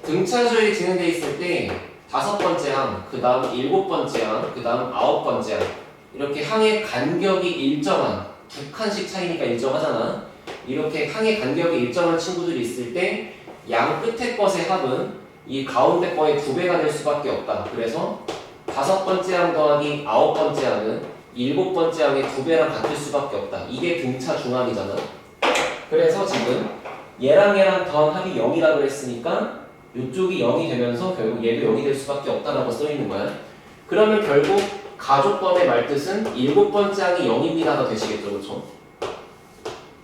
등차 수열이 진행되어 있을 때 5번째 항, 그 다음 7번째 항, 그 다음 9번째 항 이렇게 항의 간격이 일정한 두 칸씩 차이니까 일정하잖아. 이렇게 항의 간격이 일정한 친구들이 있을 때 양 끝에 것의 합은 이 가운데 거의 2배가 될 수밖에 없다. 그래서 5번째 항 더하기 9번째 항은 7번째 항의 2배랑 같을 수밖에 없다. 이게 등차 중항이잖아. 그래서 지금 얘랑 더한 합이 0이라고 그랬으니까 이쪽이 0이 되면서 결국 얘도 0이 될 수밖에 없다라고 써있는 거야. 그러면 결국 가조건의 말뜻은 7번째 항이 0입니다가 되시겠죠. 그렇죠?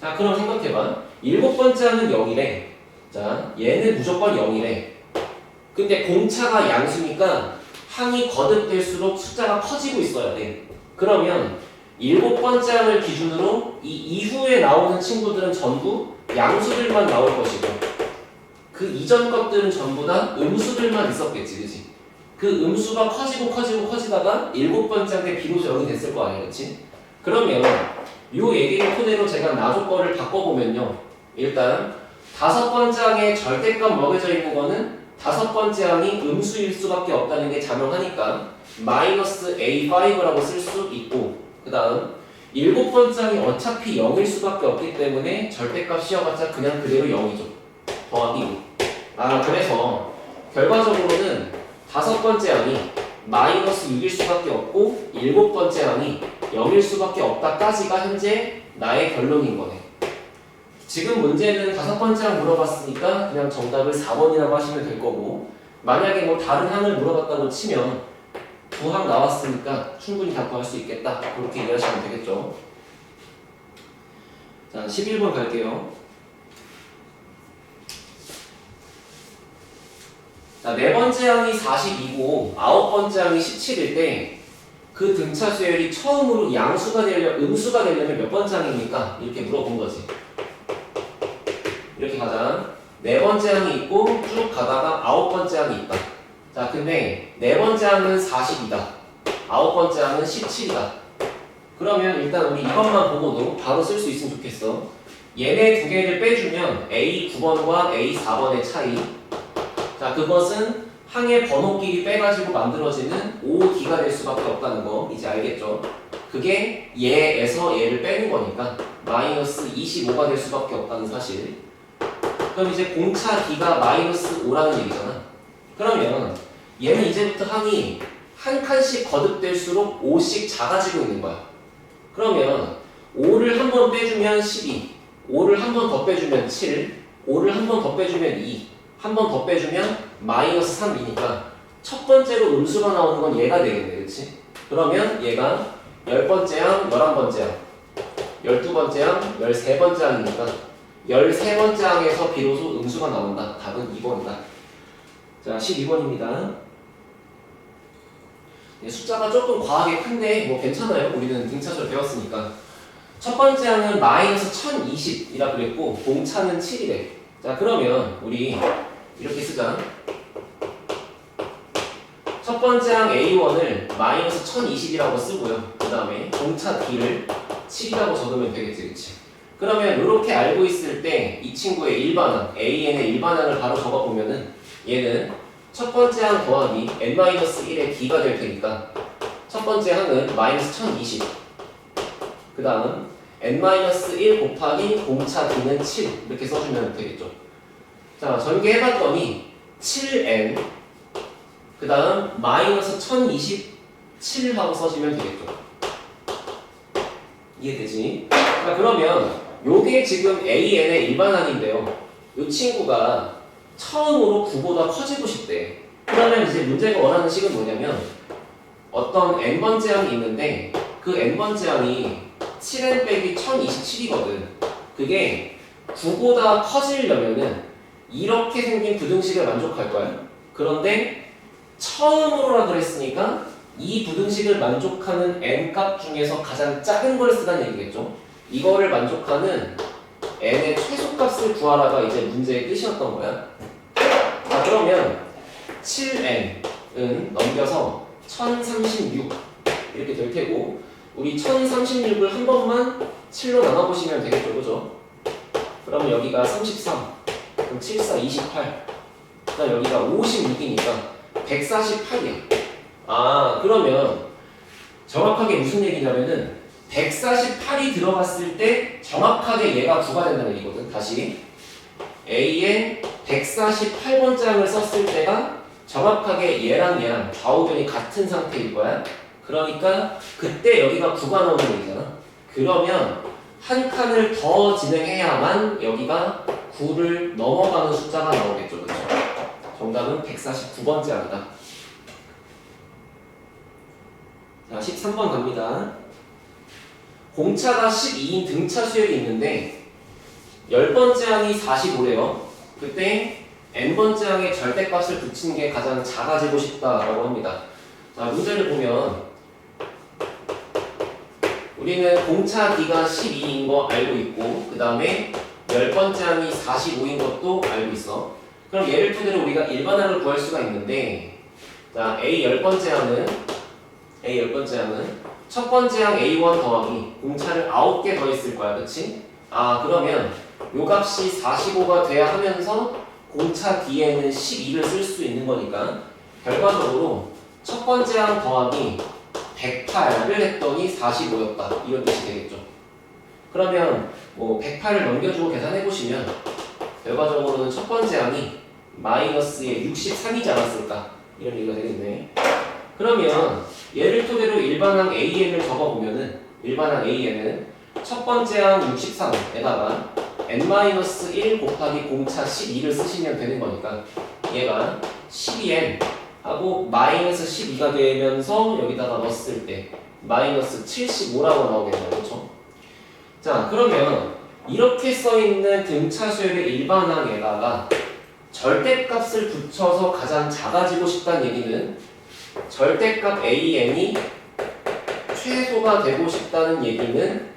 자, 그럼 생각해봐. 7번째 항은 0이래. 자, 얘는 무조건 0이래. 근데 공차가 양수니까 항이 거듭될수록 숫자가 커지고 있어야 돼. 그러면 7번째 항을 기준으로 이 이후에 나오는 친구들은 전부 양수들만 나올 것이고 그 이전 것들은 전부 다 음수들만 있었겠지. 그치? 그 음수가 커지다가 7번째 항에 비로소 0이 됐을 거 아니야. 그치? 그러면 요 얘기를 토대로 제가 나조건을 바꿔보면요. 일단 5번째 항에 절대값 먹여져 있는 거는 5번째 항이 음수일 수밖에 없다는 게 자명하니까 마이너스 A5라고 쓸 수 있고 그 다음 7번째 항이 어차피 0일 수밖에 없기 때문에 절대값 씌워봤자 그냥 그대로 0이죠. 더하기 6. 그래서 결과적으로는 5번째 항이 마이너스 6일 수밖에 없고 7번째 항이 0일 수밖에 없다까지가 현재 나의 결론인 거네. 지금 문제는 5번째 항 물어봤으니까 그냥 정답을 4번이라고 하시면 될 거고 만약에 뭐 다른 항을 물어봤다고 치면 2항 나왔으니까 충분히 답할 수 있겠다. 그렇게 이해하시면 되겠죠. 자, 11번 갈게요. 자, 4번째 항이 42고 9번째 항이 17일 때 그 등차 수열이 처음으로 양수가 되려면 음수가 되려면 몇 번째 항입니까? 이렇게 물어본 거지. 이렇게 가자. 4번째 항이 있고 쭉 가다가 9번째 항이 있다. 자, 근데 4번째 항은 40이다. 9번째 항은 17이다. 그러면 일단 우리 이것만 보고도 바로 쓸 수 있으면 좋겠어. 얘네 두 개를 빼주면 A 9번과 A 4번의 차이. 자, 그것은 항의 번호끼리 빼가지고 만들어지는 5D가 될 수밖에 없다는 거 이제 알겠죠? 그게 얘에서 얘를 빼는 거니까 마이너스 25가 될 수밖에 없다는 사실. 그럼 이제 공차 D가 마이너스 5라는 얘기잖아. 그러면 얘는 이제부터 항이 한 칸씩 거듭될수록 5씩 작아지고 있는 거야. 그러면 5를 한 번 빼주면 12, 5를 한 번 더 빼주면 7, 5를 한 번 더 빼주면 2, 한 번 더 빼주면 마이너스 3이니까 첫 번째로 음수가 나오는 건 얘가 되겠네, 그치? 그러면 얘가 10번째 항, 11번째 항, 12번째 항, 13번째 항이니까 13번째 항에서 비로소 음수가 나온다. 답은 2번이다. 자, 12번입니다. 숫자가 조금 과하게 큰데 뭐 괜찮아요. 우리는 등차수를 배웠으니까. 첫 번째 항은 마이너스 1020이라 그랬고 공차는 7이래. 자, 그러면 우리 이렇게 쓰자. 첫 번째 항 A1을 마이너스 1020이라고 쓰고요. 그 다음에 공차 D를 7이라고 적으면 되겠지, 그치? 그러면 이렇게 알고 있을 때 이 친구의 일반항, AN의 일반항을 바로 적어보면은 얘는 첫 번째 항 더하기 n-1의 D가 될 테니까 첫 번째 항은 마이너스 1020, 그 다음 n-1 곱하기 공차 D는 7 이렇게 써주면 되겠죠. 자, 전개해봤더니 7n 그 다음 마이너스 1027하고 써주면 되겠죠. 이해되지? 자, 그러면 요게 지금 AN의 일반항인데요. 요 친구가 처음으로 9보다 커지고 싶대. 그러면 이제 문제가 원하는 식은 뭐냐면 어떤 n번째 항이 있는데 그 n번째 항이 7n 빼기 1027이거든. 그게 9보다 커지려면은 이렇게 생긴 부등식을 만족할 거야. 그런데 처음으로라 그랬으니까 이 부등식을 만족하는 n값 중에서 가장 작은 걸 쓰다는 얘기겠죠. 이거를 만족하는 n의 최소값을 구하라가 이제 문제의 뜻이었던 거야. 자, 그러면 7n은 넘겨서 1036 이렇게 될 테고 우리 1036을 한 번만 7로 나눠보시면 되겠죠, 그죠? 그러면 여기가 33, 그럼 7, 4, 28, 그다음 여기가 56이니까 148이야. 아, 그러면 정확하게 무슨 얘기냐면은 148이 들어갔을 때 정확하게 얘가 9가 된다는 얘기거든. 다시 A의 148번째 항을 썼을 때가 정확하게 얘랑 좌우변이 같은 상태일 거야. 그러니까 그때 여기가 9가 나오는 얘기잖아. 그러면 한 칸을 더 진행해야만 여기가 9를 넘어가는 숫자가 나오겠죠, 그렇죠? 정답은 149번째 항이다. 자, 13번 갑니다. 공차가 12인 등차 수열이 있는데 10번째 항이 45래요. 그때 n번째 항에 절대값을 붙이는 게 가장 작아지고 싶다라고 합니다. 자, 문제를 보면 우리는 공차 D가 12인 거 알고 있고 그 다음에 10번째 항이 45인 것도 알고 있어. 그럼 얘를 토대로 우리가 일반항을 구할 수가 있는데 자, A 10번째 항은 첫 번째 항 A1 더하기 공차를 9개 더 있을 거야, 그치? 아, 그러면 요 값이 45가 돼야 하면서 공차 D에는 12를 쓸 수 있는 거니까 결과적으로 첫 번째 항 더하기 108을 했더니 45였다 이런 뜻이 되겠죠. 그러면 뭐 108을 넘겨주고 계산해보시면 결과적으로는 첫 번째 항이 마이너스의 63이지 않았을까 이런 얘기가 되겠네. 그러면 얘를 토대로 일반항 AN을 적어보면은 일반항 AN은 첫 번째 항 63에다가 n-1 곱하기 공차 12를 쓰시면 되는 거니까 얘가 12n 하고 마이너스 12가 되면서 여기다가 넣었을 때 마이너스 75라고 나오겠네요, 그렇죠? 자, 그러면 이렇게 써있는 등차 수열의 일반항에다가 절대값을 붙여서 가장 작아지고 싶다는 얘기는 절대값 AN이 최소가 되고 싶다는 얘기는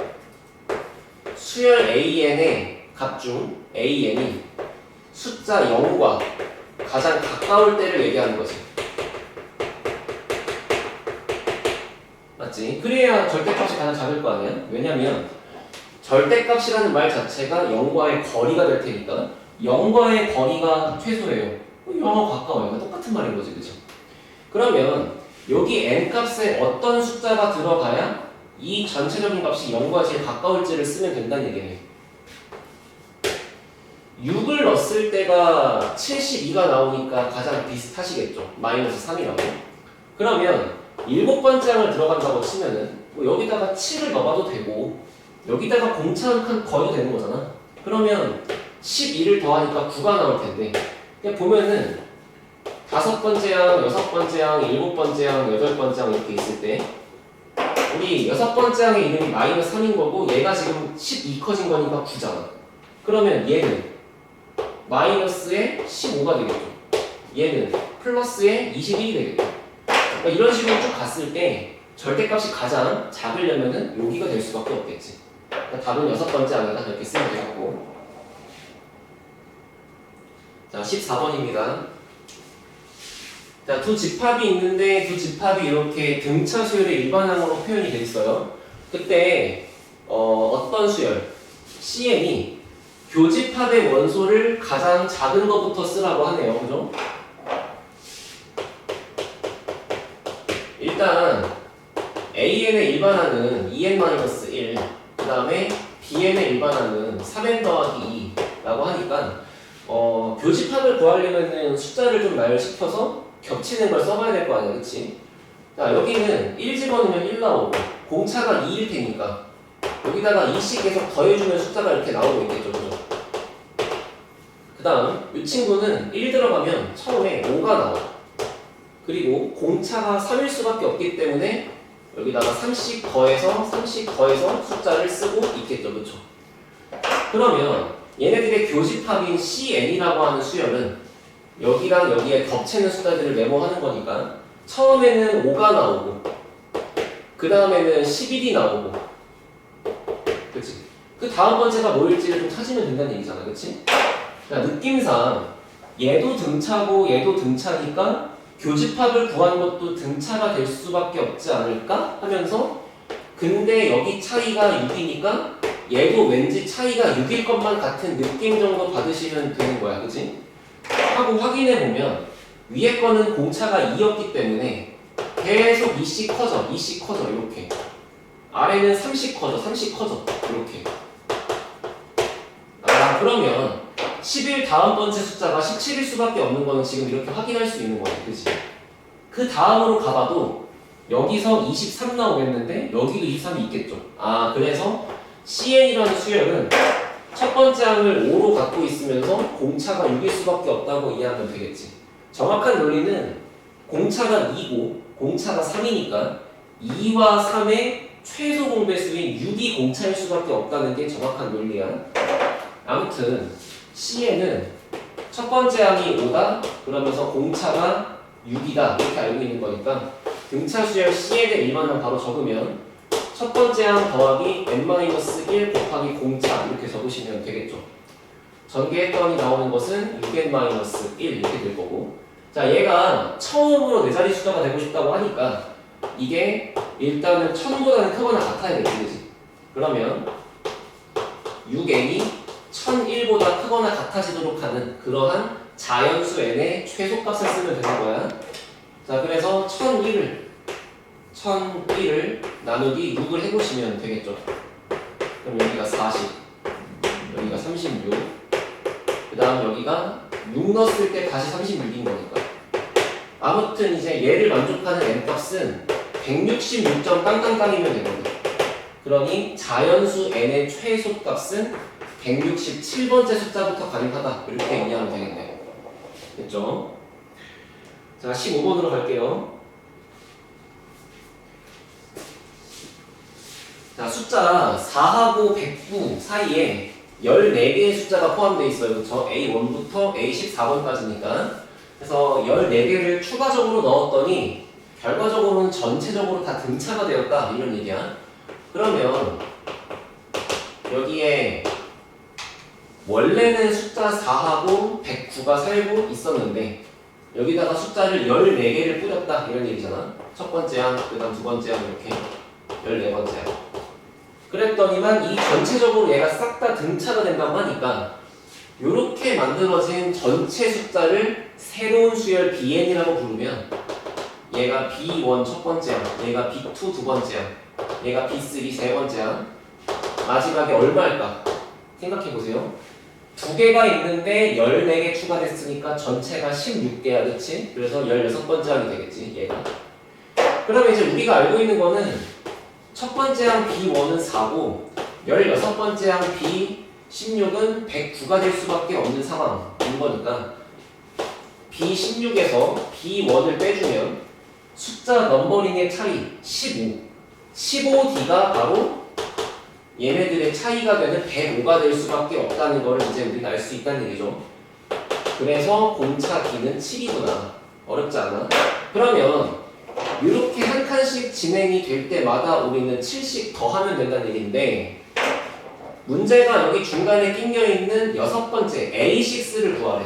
수열 AN의 값 중 AN이 숫자 0과 가장 가까울 때를 얘기하는 거지. 맞지? 그래야 절대값이 가장 작을 거 아니야? 왜냐면 절대값이라는 말 자체가 0과의 거리가 될 테니까 0과의 거리가 최소예요. 0과 가까워요. 똑같은 말인 거지, 그쵸? 그러면 여기 n값에 어떤 숫자가 들어가야 이 전체적인 값이 0과 제일 가까울지를 쓰면 된다는 얘기네. 6을 넣었을 때가 72가 나오니까 가장 비슷하시겠죠. 마이너스 3이라고. 그러면 7번째 항을 들어간다고 치면은 뭐 여기다가 7을 넣어봐도 되고 여기다가 공차 한 칸 거도 되는 거잖아. 그러면 12를 더하니까 9가 나올 텐데 그냥 보면은 5번째 항, 6번째 항, 7번째 항, 8번째 항 이렇게 있을 때 우리 6번째 항의 이름이 마이너스 3인 거고 얘가 지금 12 커진 거니까 9잖아. 그러면 얘는 마이너스에 15가 되겠죠. 얘는 플러스에 21이 되겠죠. 그러니까 이런 식으로 쭉 갔을 때 절대값이 가장 작으려면은 여기가 될 수밖에 없겠지. 그러니까 답은 6번째 항이다 이렇게 쓰면 되겠고. 자, 14번입니다. 자, 두 집합이 있는데 두 집합이 이렇게 등차 수열의 일반항으로 표현이 돼 있어요. 그때 어떤 수열? CN이 교집합의 원소를 가장 작은 것부터 쓰라고 하네요. 그죠? 일단 AN의 일반항은 2n-1, 그 다음에 BN의 일반항은 3n 더하기 2라고 하니까 교집합을 구하려면 숫자를 좀 나열시켜서 겹치는 걸 써봐야 될 거 아니야, 그치? 자, 여기는 1 집어넣으면 1 나오고 공차가 2일 테니까 여기다가 2씩 계속 더해주면 숫자가 이렇게 나오고 있겠죠, 그죠? 그 다음 이 친구는 1 들어가면 처음에 5가 나와. 그리고 공차가 3일 수밖에 없기 때문에 여기다가 3씩 더해서 숫자를 쓰고 있겠죠, 그쵸? 그러면 얘네들의 교집합인 CN이라고 하는 수열은 여기랑 여기에 겹치는 숫자들을 메모하는 거니까 처음에는 5가 나오고 그 다음에는 11이 나오고 그치? 그 다음 번째가 뭐일지를 좀 찾으면 된다는 얘기잖아, 그치? 그러니까 느낌상 얘도 등차고 얘도 등차니까 교집합을 구한 것도 등차가 될 수밖에 없지 않을까? 하면서 근데 여기 차이가 6이니까 얘도 왠지 차이가 6일 것만 같은 느낌 정도 받으시면 되는 거야, 그치? 하고 확인해보면 위에 거는 공차가 2였기 때문에 계속 2씩 커져 이렇게 아래는 3씩 커져 이렇게. 아, 그러면 11 다음 번째 숫자가 17일 수밖에 없는 거는 지금 이렇게 확인할 수 있는 거야, 그치? 그 다음으로 가봐도 여기서 23 나오겠는데 여기도 23이 있겠죠. 아, 그래서 CN이라는 수열은 첫 번째 항을 5로 갖고 있으면서 공차가 6일 수밖에 없다고 이해하면 되겠지. 정확한 논리는 공차가 2고 공차가 3이니까 2와 3의 최소 공배수인 6이 공차일 수밖에 없다는 게 정확한 논리야. 아무튼 CN은 첫 번째 항이 5다 그러면서 공차가 6이다 이렇게 알고 있는 거니까 등차 수열 CN의 일반항 바로 적으면 첫 번째 항 더하기 n-1 곱하기 공차 이렇게 적으시면 되겠죠. 전개했더니 나오는 것은 6n-1 이렇게 될 거고. 자, 얘가 처음으로 네 자리 숫자가 되고 싶다고 하니까 이게 일단은 1000보다는 크거나 같아야 되겠지. 그러면 6n이 1001보다 크거나 같아지도록 하는 그러한 자연수 n의 최소값을 쓰면 되는 거야. 자, 그래서 1001을 나누기 6을 해보시면 되겠죠. 그럼 여기가 40, 여기가 36, 그 다음 여기가 6 넣었을 때 다시 36인 거니까. 아무튼 이제 얘를 만족하는 n값은 166점 땅땅땅이면 되거든. 그러니 자연수 n의 최소값은 167번째 숫자부터 가능하다. 이렇게 이해하면 되겠네. 됐죠? 자, 15번으로 갈게요. 자, 숫자 4하고 109 사이에 14개의 숫자가 포함되어 있어요. 그렇죠? A1부터 A14번까지니까. 그래서 14개를 추가적으로 넣었더니 결과적으로는 전체적으로 다 등차가 되었다. 이런 얘기야. 그러면 여기에 원래는 숫자 4하고 109가 살고 있었는데 여기다가 숫자를 14개를 뿌렸다. 이런 얘기잖아. 첫 번째 항, 그 다음 두 번째 항 이렇게 14번째 항. 그랬더니만 이 전체적으로 얘가 싹 다 등차가 된다고 하니까 이렇게 만들어진 전체 숫자를 새로운 수열 BN이라고 부르면 얘가 B1 첫 번째 항, 얘가 B2 두 번째 항, 얘가 B3 세 번째 항, 마지막에 얼마일까? 생각해보세요. 두 개가 있는데 14개 추가됐으니까 전체가 16개야, 그치? 그래서 16번째 항이 되겠지, 얘가. 그러면 이제 우리가 알고 있는 거는 첫 번째 항 B1은 4고 16번째 항 B16은 109가 될 수밖에 없는 상황인 거니까 B16에서 B1을 빼주면 숫자 넘버링의 차이 15, 15D가 바로 얘네들의 차이가 되는 105가 될 수밖에 없다는 걸 이제 우리가 알 수 있다는 얘기죠. 그래서 공차 D는 7이구나. 어렵지 않아? 그러면 이렇게 한 칸씩 진행이 될 때마다 우리는 7씩 더하면 된다는 얘기인데 문제가 여기 중간에 낑겨있는 6번째 A6를 구하래.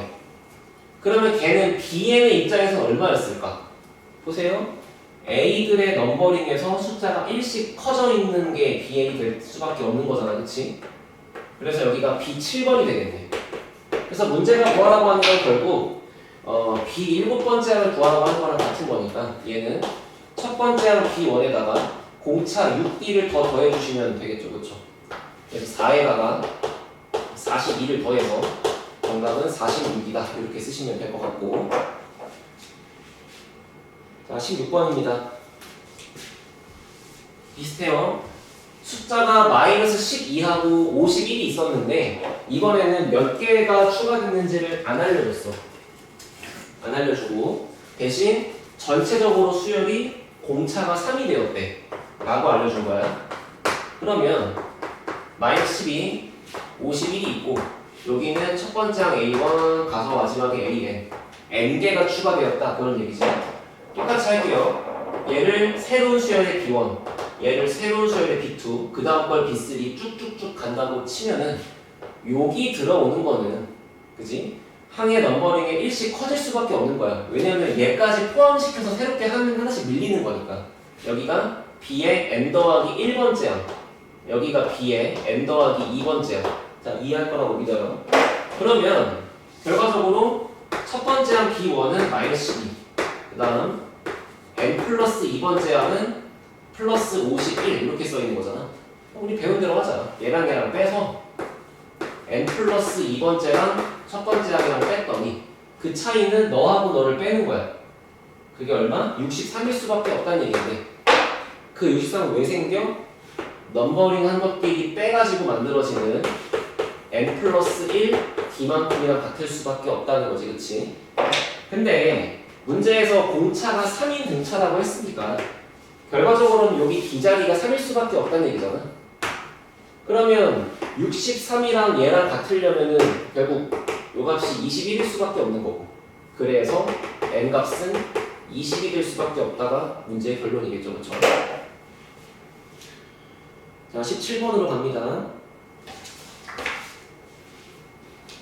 그러면 걔는 BN의 입장에서 얼마였을까? 보세요. A들의 넘버링에서 숫자가 1씩 커져 있는 게 BN이 될 수밖에 없는 거잖아. 그치? 그래서 여기가 B7번이 되겠네. 그래서 문제가 구하라고 하는 건 결국 B7번째 항을 구하라고 하는 거랑 같은 거니까 얘는 첫 번째 항 B1에다가 공차 6D를 더 더해주시면 되겠죠. 그쵸? 그래서 4에다가 42를 더해서 정답은 46이다. 이렇게 쓰시면 될 것 같고 자, 16번입니다. 비슷해요. 숫자가 마이너스 12하고 51이 있었는데 이번에는 몇 개가 추가됐는지를 안 알려줬어. 안 알려주고 대신 전체적으로 수열이 공차가 3이 되었대 라고 알려준 거야. 그러면 마이너스 12, 51이 있고 여기는 첫 번째 항 A1 가서 마지막에 AN N개가 추가되었다 그런 얘기지. 똑같이 할게요. 얘를 새로운 수열의 B1 얘를 새로운 수열의 B2 그 다음 걸 B3 쭉쭉쭉 간다고 치면은 여기 들어오는 거는 그지? 항의 넘버링에 일씩 커질 수밖에 없는 거야. 왜냐면 얘까지 포함시켜서 새롭게 하나씩 밀리는 거니까. 여기가 B의 N 더하기 1번째 항 여기가 B의 N 더하기 2번째 항. 자, 이해할 거라고 믿어요. 그러면 결과적으로 첫 번째 항 B1은 마이너스 12 그 다음 N 플러스 2번째 항은 플러스 51 이렇게 써있는 거잖아. 우리 배운 대로 하자. 얘랑 얘랑 빼서 N 플러스 2번째랑 첫 번째 항이랑 뺐더니 그 차이는 너하고 너를 빼는 거야. 그게 얼마? 63일 수밖에 없다는 얘기인데 그 63은 왜 생겨? 넘버링 한 것끼리 빼가지고 만들어지는 N 플러스 1 D만큼이랑 같을 수밖에 없다는 거지. 그치? 근데 문제에서 공차가 3인 등차라고 했으니까 결과적으로는 여기 D 자리가 3일 수밖에 없다는 얘기잖아. 그러면 63이랑 얘랑 같으려면은 결국 요 값이 21일 수밖에 없는 거고 그래서 N 값은 20이 될 수밖에 없다가 문제의 결론이겠죠. 그쵸? 자, 17번으로 갑니다.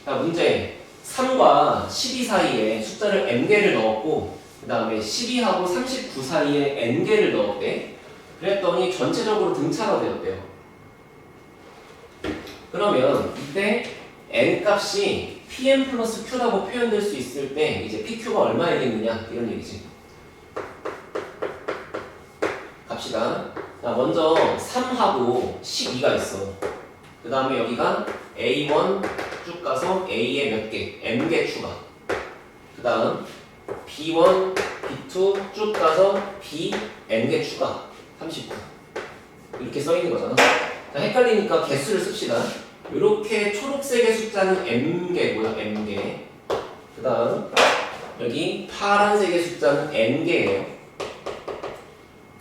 자, 문제 3과 12 사이에 숫자를 N개를 넣었고 그 다음에 12하고 39 사이에 N개를 넣었대. 그랬더니 전체적으로 등차가 되었대요. 그러면 이때 N 값이 PM 플러스 Q라고 표현될 수 있을 때 이제 PQ가 얼마이겠느냐 이런 얘기지. 갑시다. 자, 먼저 3하고 12가 있어. 그 다음에 여기가 A1 쭉 가서 A에 몇 개? M개 추가. 그 다음 B1, B2 쭉 가서 B, N개 추가. 39. 이렇게 써있는 거잖아. 자, 헷갈리니까 개수를 씁시다. 이렇게 초록색의 숫자는 M개고요. M개. 그 다음 여기 파란색의 숫자는 N개예요.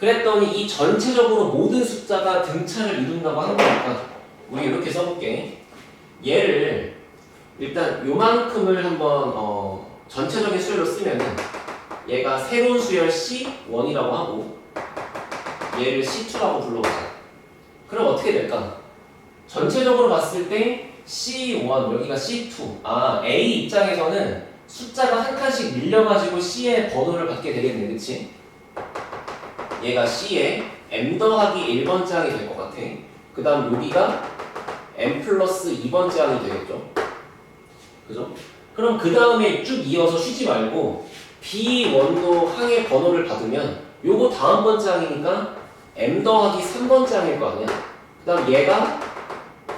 그랬더니 이 전체적으로 모든 숫자가 등차를 이룬다고 한 거니까 우리 이렇게 써볼게. 얘를 일단 요만큼을 한번 전체적인 수열로 쓰면은 얘가 새로운 수열 C1이라고 하고 얘를 C2라고 불러보자. 그럼 어떻게 될까? 전체적으로 봤을 때 C1 여기가 C2 A 입장에서는 숫자가 한 칸씩 밀려가지고 C의 번호를 받게 되겠네. 그치? 얘가 C의 M 더하기 1번째 항이 될 것 같아. 그 다음 여기가 M 플러스 2번째 항이 되겠죠. 그죠? 그럼 그 다음에 쭉 이어서 쉬지 말고 B1도 항의 번호를 받으면 요거 다음 번째 항이니까 M 더하기 3번째 항일 거 아니야. 그 다음 얘가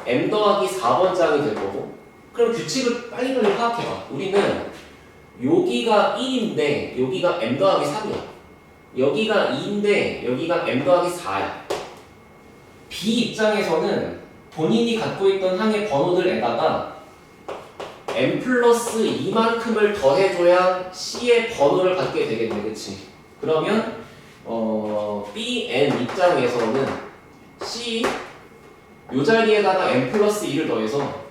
M 더하기 4번째 항이 될 거고. 그럼 규칙을 빨리빨리 파악해봐. 우리는 여기가 1인데 여기가 M 더하기 3이야. 여기가 2인데 여기가 m 더하기 4야. B 입장에서는 본인이 갖고 있던 항의 번호들에다가 m 플러스 2만큼을 더해줘야 C의 번호를 갖게 되겠네, 그치? 그러면 B, N 입장에서는 C 요 자리에다가 m 플러스 2를 더해서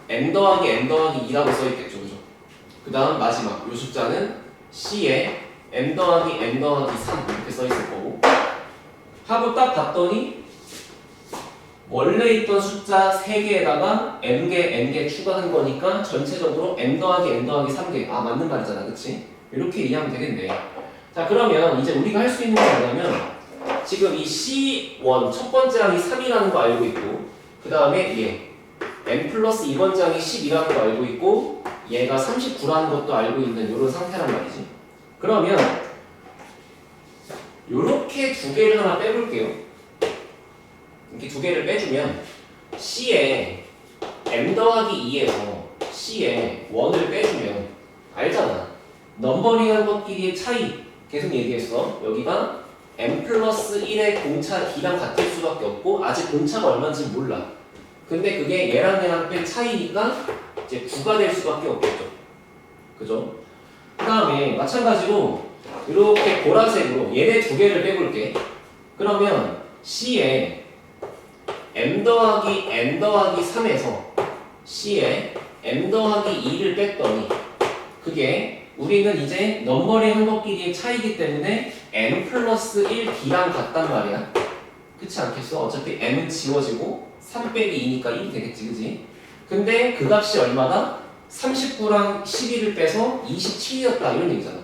m 더하기 n 더하기 2라고 써있겠죠, 그죠? 그 다음 마지막 요 숫자는 C에 m 더하기 n 더하기 3 이렇게 써있을 거고, 하고 딱 봤더니 원래 있던 숫자 3개에다가 m개, n개 추가한 거니까 전체적으로 m 더하기 n 더하기 3개. 아, 맞는 말이잖아, 그치? 이렇게 이해하면 되겠네. 자, 그러면 이제 우리가 할 수 있는 게 뭐냐면, 지금 이 C1 첫 번째 항이 3이라는 거 알고 있고, 그 다음에 얘 m 플러스 2번째 항이 10이라는 거 알고 있고, 얘가 39라는 것도 알고 있는 이런 상태란 말이지. 그러면 요렇게 두 개를 하나 빼볼게요. 이렇게 두 개를 빼주면 C에 m 더하기 2에서 C에 1을 빼주면 알잖아. 넘버링한 것끼리의 차이 계속 얘기했어. 여기가 m 플러스 1의 공차 D랑 같을 수밖에 없고 아직 공차가 얼마인지 몰라. 근데 그게 얘랑 뺀 차이니까 이제 9가 될 수밖에 없겠죠. 그죠? 그 다음에 마찬가지로 이렇게 보라색으로 얘네 두 개를 빼볼게. 그러면 C에 m 더하기 n 더하기 3에서 C에 m 더하기 2를 뺐더니 그게 우리는 이제 넘버링 한 것끼리의 차이기 때문에 n 플러스 1d랑 같단 말이야. 그렇지 않겠어? 어차피 m은 지워지고 3 빼기 2니까 1이 되겠지, 그지? 근데 그 값이 얼마다? 39랑 12를 빼서 27이었다 이런 얘기잖아.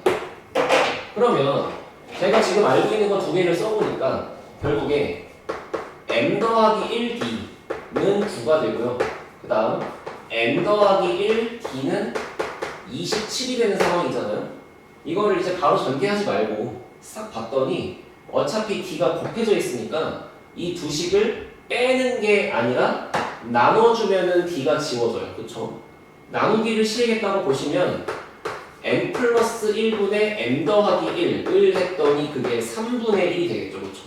그러면 제가 지금 알고 있는 거 두 개를 써보니까 결국에 m 더하기 1d는 9가 되고요. 그 다음 m 더하기 1d는 27이 되는 상황이잖아요. 이거를 이제 바로 전개하지 말고 싹 봤더니 어차피 d가 곱해져 있으니까 이 두 식을 빼는 게 아니라 나눠주면은 d가 지워져요. 그쵸? 나누기를 시행했다고 보시면 m 플러스 1분의 m 더하기 1을 했더니 그게 3분의 1이 되겠죠. 그쵸?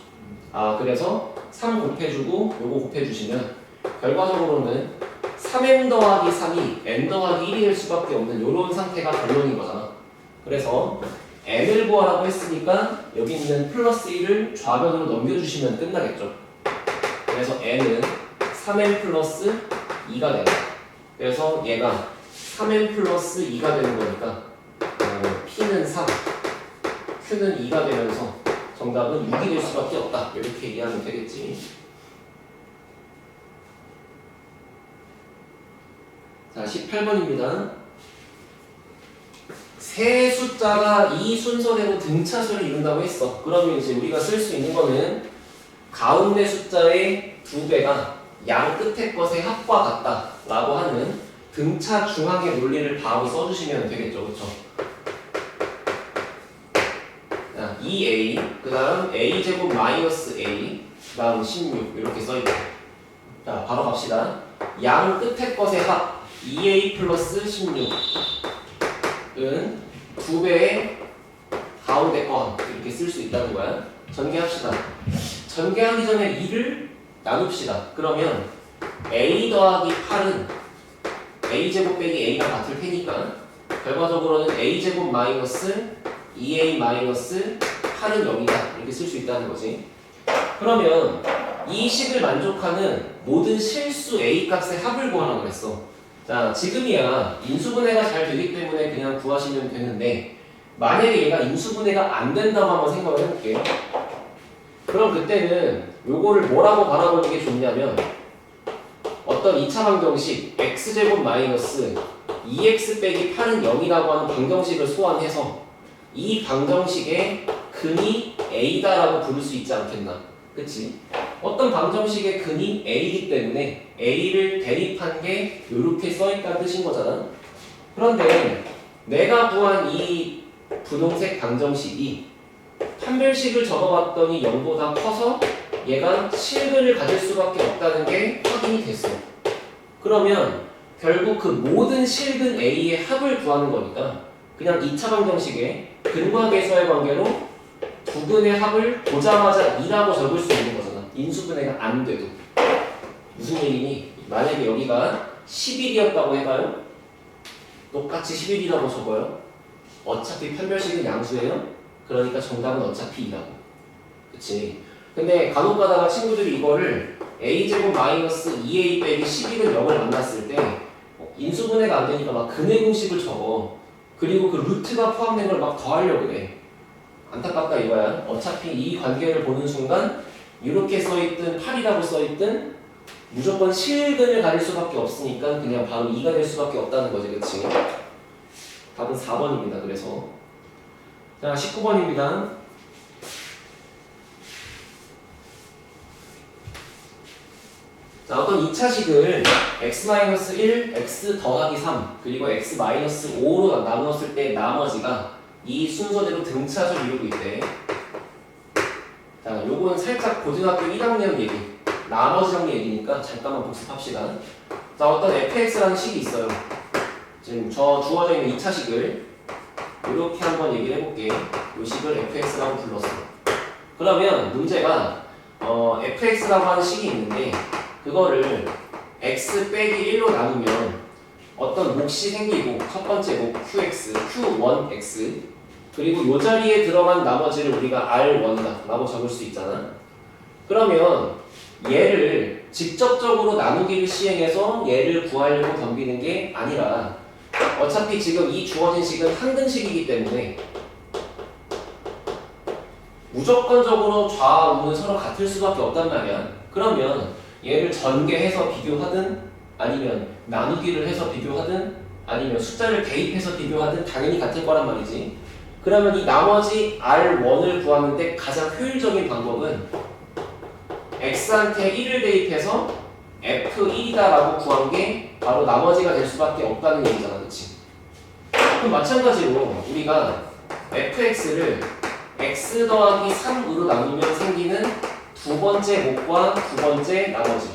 아, 그래서 3 곱해주고 요거 곱해주시면 결과적으로는 3m 더하기 3이 n 더하기 1이 될 수밖에 없는 요런 상태가 결론인 거잖아. 그래서 n을 구하라고 했으니까 여기 있는 플러스 1을 좌변으로 넘겨주시면 끝나겠죠. 그래서 n은 3n 플러스 2가 된다. 그래서 얘가 3n 플러스 2가 되는 거니까 p는 3, q는 2가 되면서 정답은 6이 될 수밖에 없다. 이렇게 이해하면 되겠지. 자, 18번입니다. 세 숫자가 이 순서대로 등차수를 이룬다고 했어. 그러면 이제 우리가 쓸 수 있는 거는 가운데 숫자의 2배가 양 끝의 것의 합과 같다 라고 하는 등차 중항의 논리를 바로 써주시면 되겠죠. 그쵸? 자, 2a, 그 다음 a제곱 마이너스 a, 그 다음 16 이렇게 써있고. 자, 바로 갑시다. 양 끝의 것의 합 2a 플러스 16은 2배의 가운데 것 이렇게 쓸 수 있다는 거야. 전개합시다. 전개하기 전에 2를 나눕시다. 그러면 a 더하기 8은 a제곱 빼기 a가 같을 테니까 결과적으로는 a제곱 마이너스 2a 마이너스 8은 0이다 이렇게 쓸 수 있다는 거지. 그러면 이 식을 만족하는 모든 실수 a 값의 합을 구하라고 그랬어. 자, 지금이야 인수분해가 잘 되기 때문에 그냥 구하시면 되는데 만약에 얘가 인수분해가 안 된다고 한번 생각을 해볼게요. 그럼 그때는 요거를 뭐라고 바라보는 게 좋냐면 어떤 2차 방정식 x제곱 마이너스 2x 빼기 8은 0이라고 하는 방정식을 소환해서 이 방정식의 근이 a다라고 부를 수 있지 않겠나. 그치? 어떤 방정식의 근이 a이기 때문에 a를 대입한 게 이렇게 써있다는 뜻인 거잖아. 그런데 내가 구한 이 분홍색 방정식이 판별식을 적어봤더니 0보다 커서 얘가 실근을 가질 수밖에 없다는 게 확인이 됐어. 그러면 결국 그 모든 실근 A의 합을 구하는 거니까 그냥 2차 방정식의 근과 계수의 관계로 부근의 합을 보자마자 2라고 적을 수 있는 거잖아. 인수분해가 안 돼도. 무슨 얘기니? 만약에 여기가 11이었다고 해봐요. 똑같이 11이라고 적어요. 어차피 편별식은 양수예요. 그러니까 정답은 어차피 2라고. 그치? 근데 간혹 가다가 친구들이 이거를 a제곱 마이너스 2a 빼기 11은 0을 만났을 때 인수분해가 안 되니까 막 근해 공식을 적어. 그리고 그 루트가 포함된 걸 막 더하려고 그래. 안타깝다 이거야. 어차피 이 관계를 보는 순간 이렇게 써있든 8이라고 써있든 무조건 실근을 가릴 수밖에 없으니까 그냥 바로 2가 될 수밖에 없다는 거지. 그치? 답은 4번입니다. 그래서 자 19번입니다. 자, 어떤 2차식을 x-1, x 더하기 3 그리고 x-5로 나누었을 때 나머지가 이 순서대로 등차를 이루고 있대. 자, 요건 살짝 고등학교 1학년 얘기, 나머지 정리 얘기니까 잠깐만 복습합시다. 자, 어떤 fx라는 식이 있어요. 지금 저 주어져 있는 2차식을 이렇게 한번 얘기를 해볼게. 이 식을 fx라고 불렀어. 그러면 문제가 fx라고 하는 식이 있는데 그거를 x 빼기 1로 나누면 어떤 몫이 생기고 첫 번째 몫 qx, q1x 그리고 이 자리에 들어간 나머지를 우리가 r1다 라고 적을 수 있잖아. 그러면 얘를 직접적으로 나누기를 시행해서 얘를 구하려고 덤비는 게 아니라 어차피 지금 이 주어진 식은 항등식이기 때문에 무조건적으로 좌와 우는 서로 같을 수밖에 없단 말이야. 그러면 얘를 전개해서 비교하든 아니면 나누기를 해서 비교하든 아니면 숫자를 대입해서 비교하든 당연히 같을 거란 말이지. 그러면 이 나머지 R1을 구하는데 가장 효율적인 방법은 X한테 1을 대입해서 F1이다 라고 구한 게 바로 나머지가 될 수밖에 없다는 얘기잖아. 그치? 그럼 마찬가지로 우리가 fx를 x 더하기 3으로 나누면 생기는 두 번째 몫과 두 번째 나머지,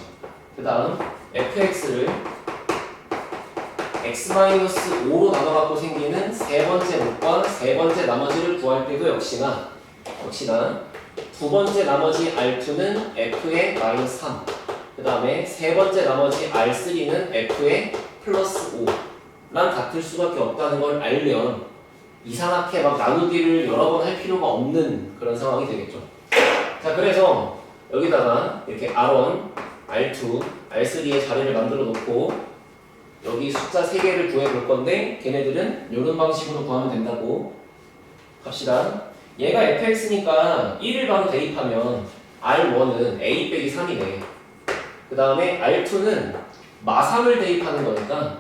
그 다음 fx를 x-5로 나눠갖고 생기는 세 번째 몫과 세 번째 나머지를 구할 때도 역시나 두 번째 나머지 r2는 f의 마이너스 3, 그 다음에 세 번째 나머지 r3는 f의 플러스 5랑 같을 수밖에 없다는 걸 알면 이상하게 막 나누기를 여러 번 할 필요가 없는 그런 상황이 되겠죠. 자, 그래서 여기다가 이렇게 R1, R2, R3의 자리를 만들어 놓고 여기 숫자 3개를 구해 볼 건데 걔네들은 이런 방식으로 구하면 된다고 합시다. 얘가 fx니까 1을 바로 대입하면 R1은 a 빼기 3이네. 그 다음에 R2는 마3을 대입하는 거니까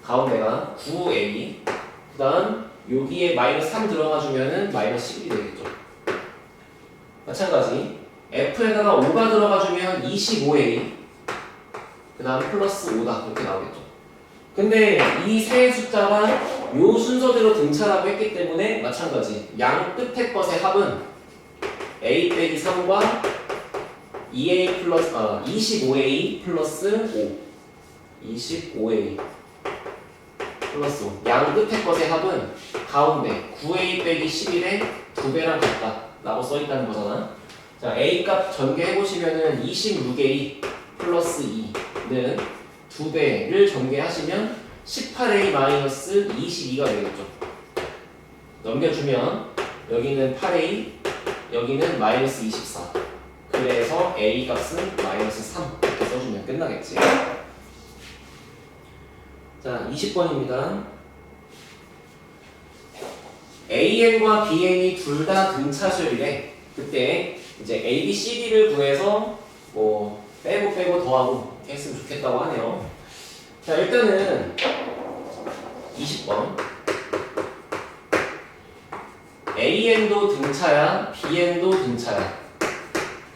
가운데가 9a, 그 다음 여기에 마이너스 3 들어가 주면은 마이너스 11이 되겠죠. 마찬가지 f에다가 5가 들어가 주면 25a, 그 다음 플러스 5다 이렇게 나오겠죠. 근데 이 세 숫자가 요 순서대로 등차라고 했기 때문에 마찬가지 양 끝에 것의 합은 a 빼기 3과 2a 플러스 25a 플러스 5, 25a 플러스 5. 양 끝에 것의 합은 가운데 9a 빼기 11의 2배랑 같다 라고 써있다는 거잖아. 자, a 값 전개해보시면은 26a 플러스 2는 2배를 전개하시면 18a 마이너스 22가 되겠죠. 넘겨주면 여기는 8a, 여기는 마이너스 24. 그래서 a 값은 마이너스 3 이렇게 써주면 끝나겠지. 자, 20번입니다. AN과 BN이 둘 다 등차수열이래. 그때 이제 A, B, C, D를 구해서 뭐 빼고 더하고 이렇게 했으면 좋겠다고 하네요. 자, 일단은 20번. AN도 등차야, BN도 등차야.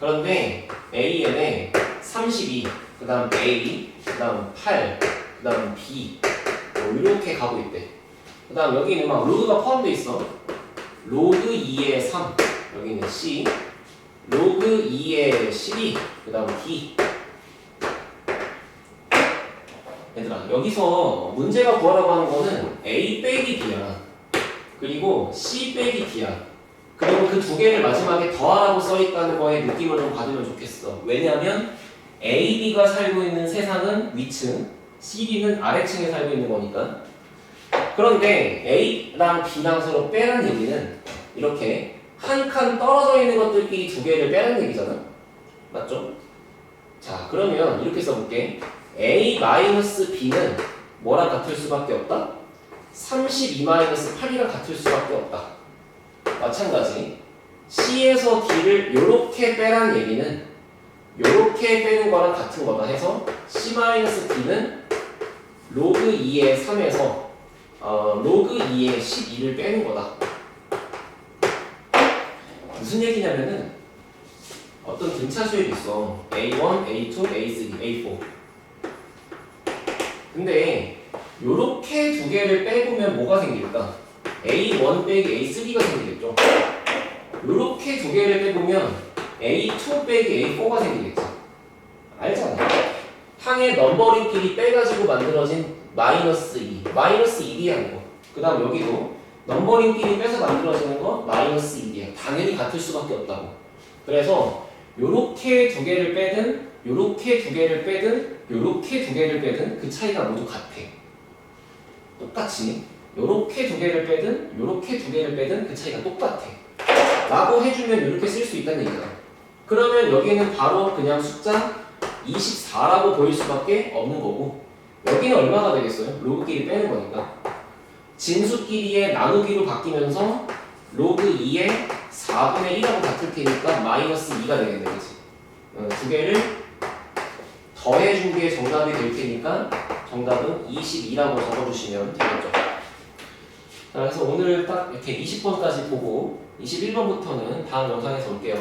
그런데 AN에 32, 그 다음 A, 그 다음 8, 그 다음 B 뭐 이렇게 가고 있대. 그 다음 여기는 막 로그가 포함되어 있어. 로그 2에 3, 여기는 C, 로그 2에 12, 그 다음 D. 얘들아, 여기서 문제가 구하라고 하는 거는 A 빼기 B야. 그리고 C 빼기 D야. 그리고 그 두 개를 마지막에 더하라고 써있다는 거에 느낌을 좀 받으면 좋겠어. 왜냐하면 A, B가 살고 있는 세상은 위층, C, D는 아래층에 살고 있는 거니까. 그런데 A랑 B랑 서로 빼란 얘기는 이렇게 한 칸 떨어져 있는 것들끼리 두 개를 빼란 얘기잖아. 맞죠? 자, 그러면 이렇게 써볼게. A-B는 뭐랑 같을 수밖에 없다? 32-8이랑 같을 수밖에 없다. 마찬가지 C에서 D를 요렇게 빼란 얘기는 요렇게 빼는 거랑 같은 거다 해서 C-D는 로그 2의 3에서 로그 2의 12를 빼는 거다. 무슨 얘기냐면은 어떤 등차 수열이 있어. A1, A2, A3, A4. 근데 요렇게 두 개를 빼보면 뭐가 생길까? A1 빼기 A3가 생기겠죠. 요렇게 두 개를 빼보면 A2 빼기 A4가 생기겠죠. 알잖아. 항의 넘버링끼리 빼가지고 만들어진 마이너스 2. 마이너스 1이야 이거. 그 다음 여기도 넘버링끼리 빼서 만들어지는 거 마이너스 1이야. 당연히 같을 수밖에 없다고. 그래서 요렇게 두 개를 빼든 요렇게 두 개를 빼든 요렇게 두 개를 빼든 그 차이가 모두 같아. 똑같이 요렇게 두 개를 빼든 요렇게 두 개를 빼든 그 차이가 똑같아 라고 해주면 이렇게 쓸 수 있다는 얘기야. 그러면 여기는 바로 그냥 숫자 24라고 보일 수밖에 없는 거고, 여기는 얼마가 되겠어요? 로그끼리 빼는 거니까 진수끼리의 나누기로 바뀌면서 로그 2의 4분의 1하고 같을 테니까 마이너스 2가 되겠네. 그치? 두 개를 더해준 게 정답이 될 테니까 정답은 22라고 적어주시면 되겠죠. 자, 그래서 오늘 딱 이렇게 20번까지 보고 21번부터는 다음 영상에서 올게요.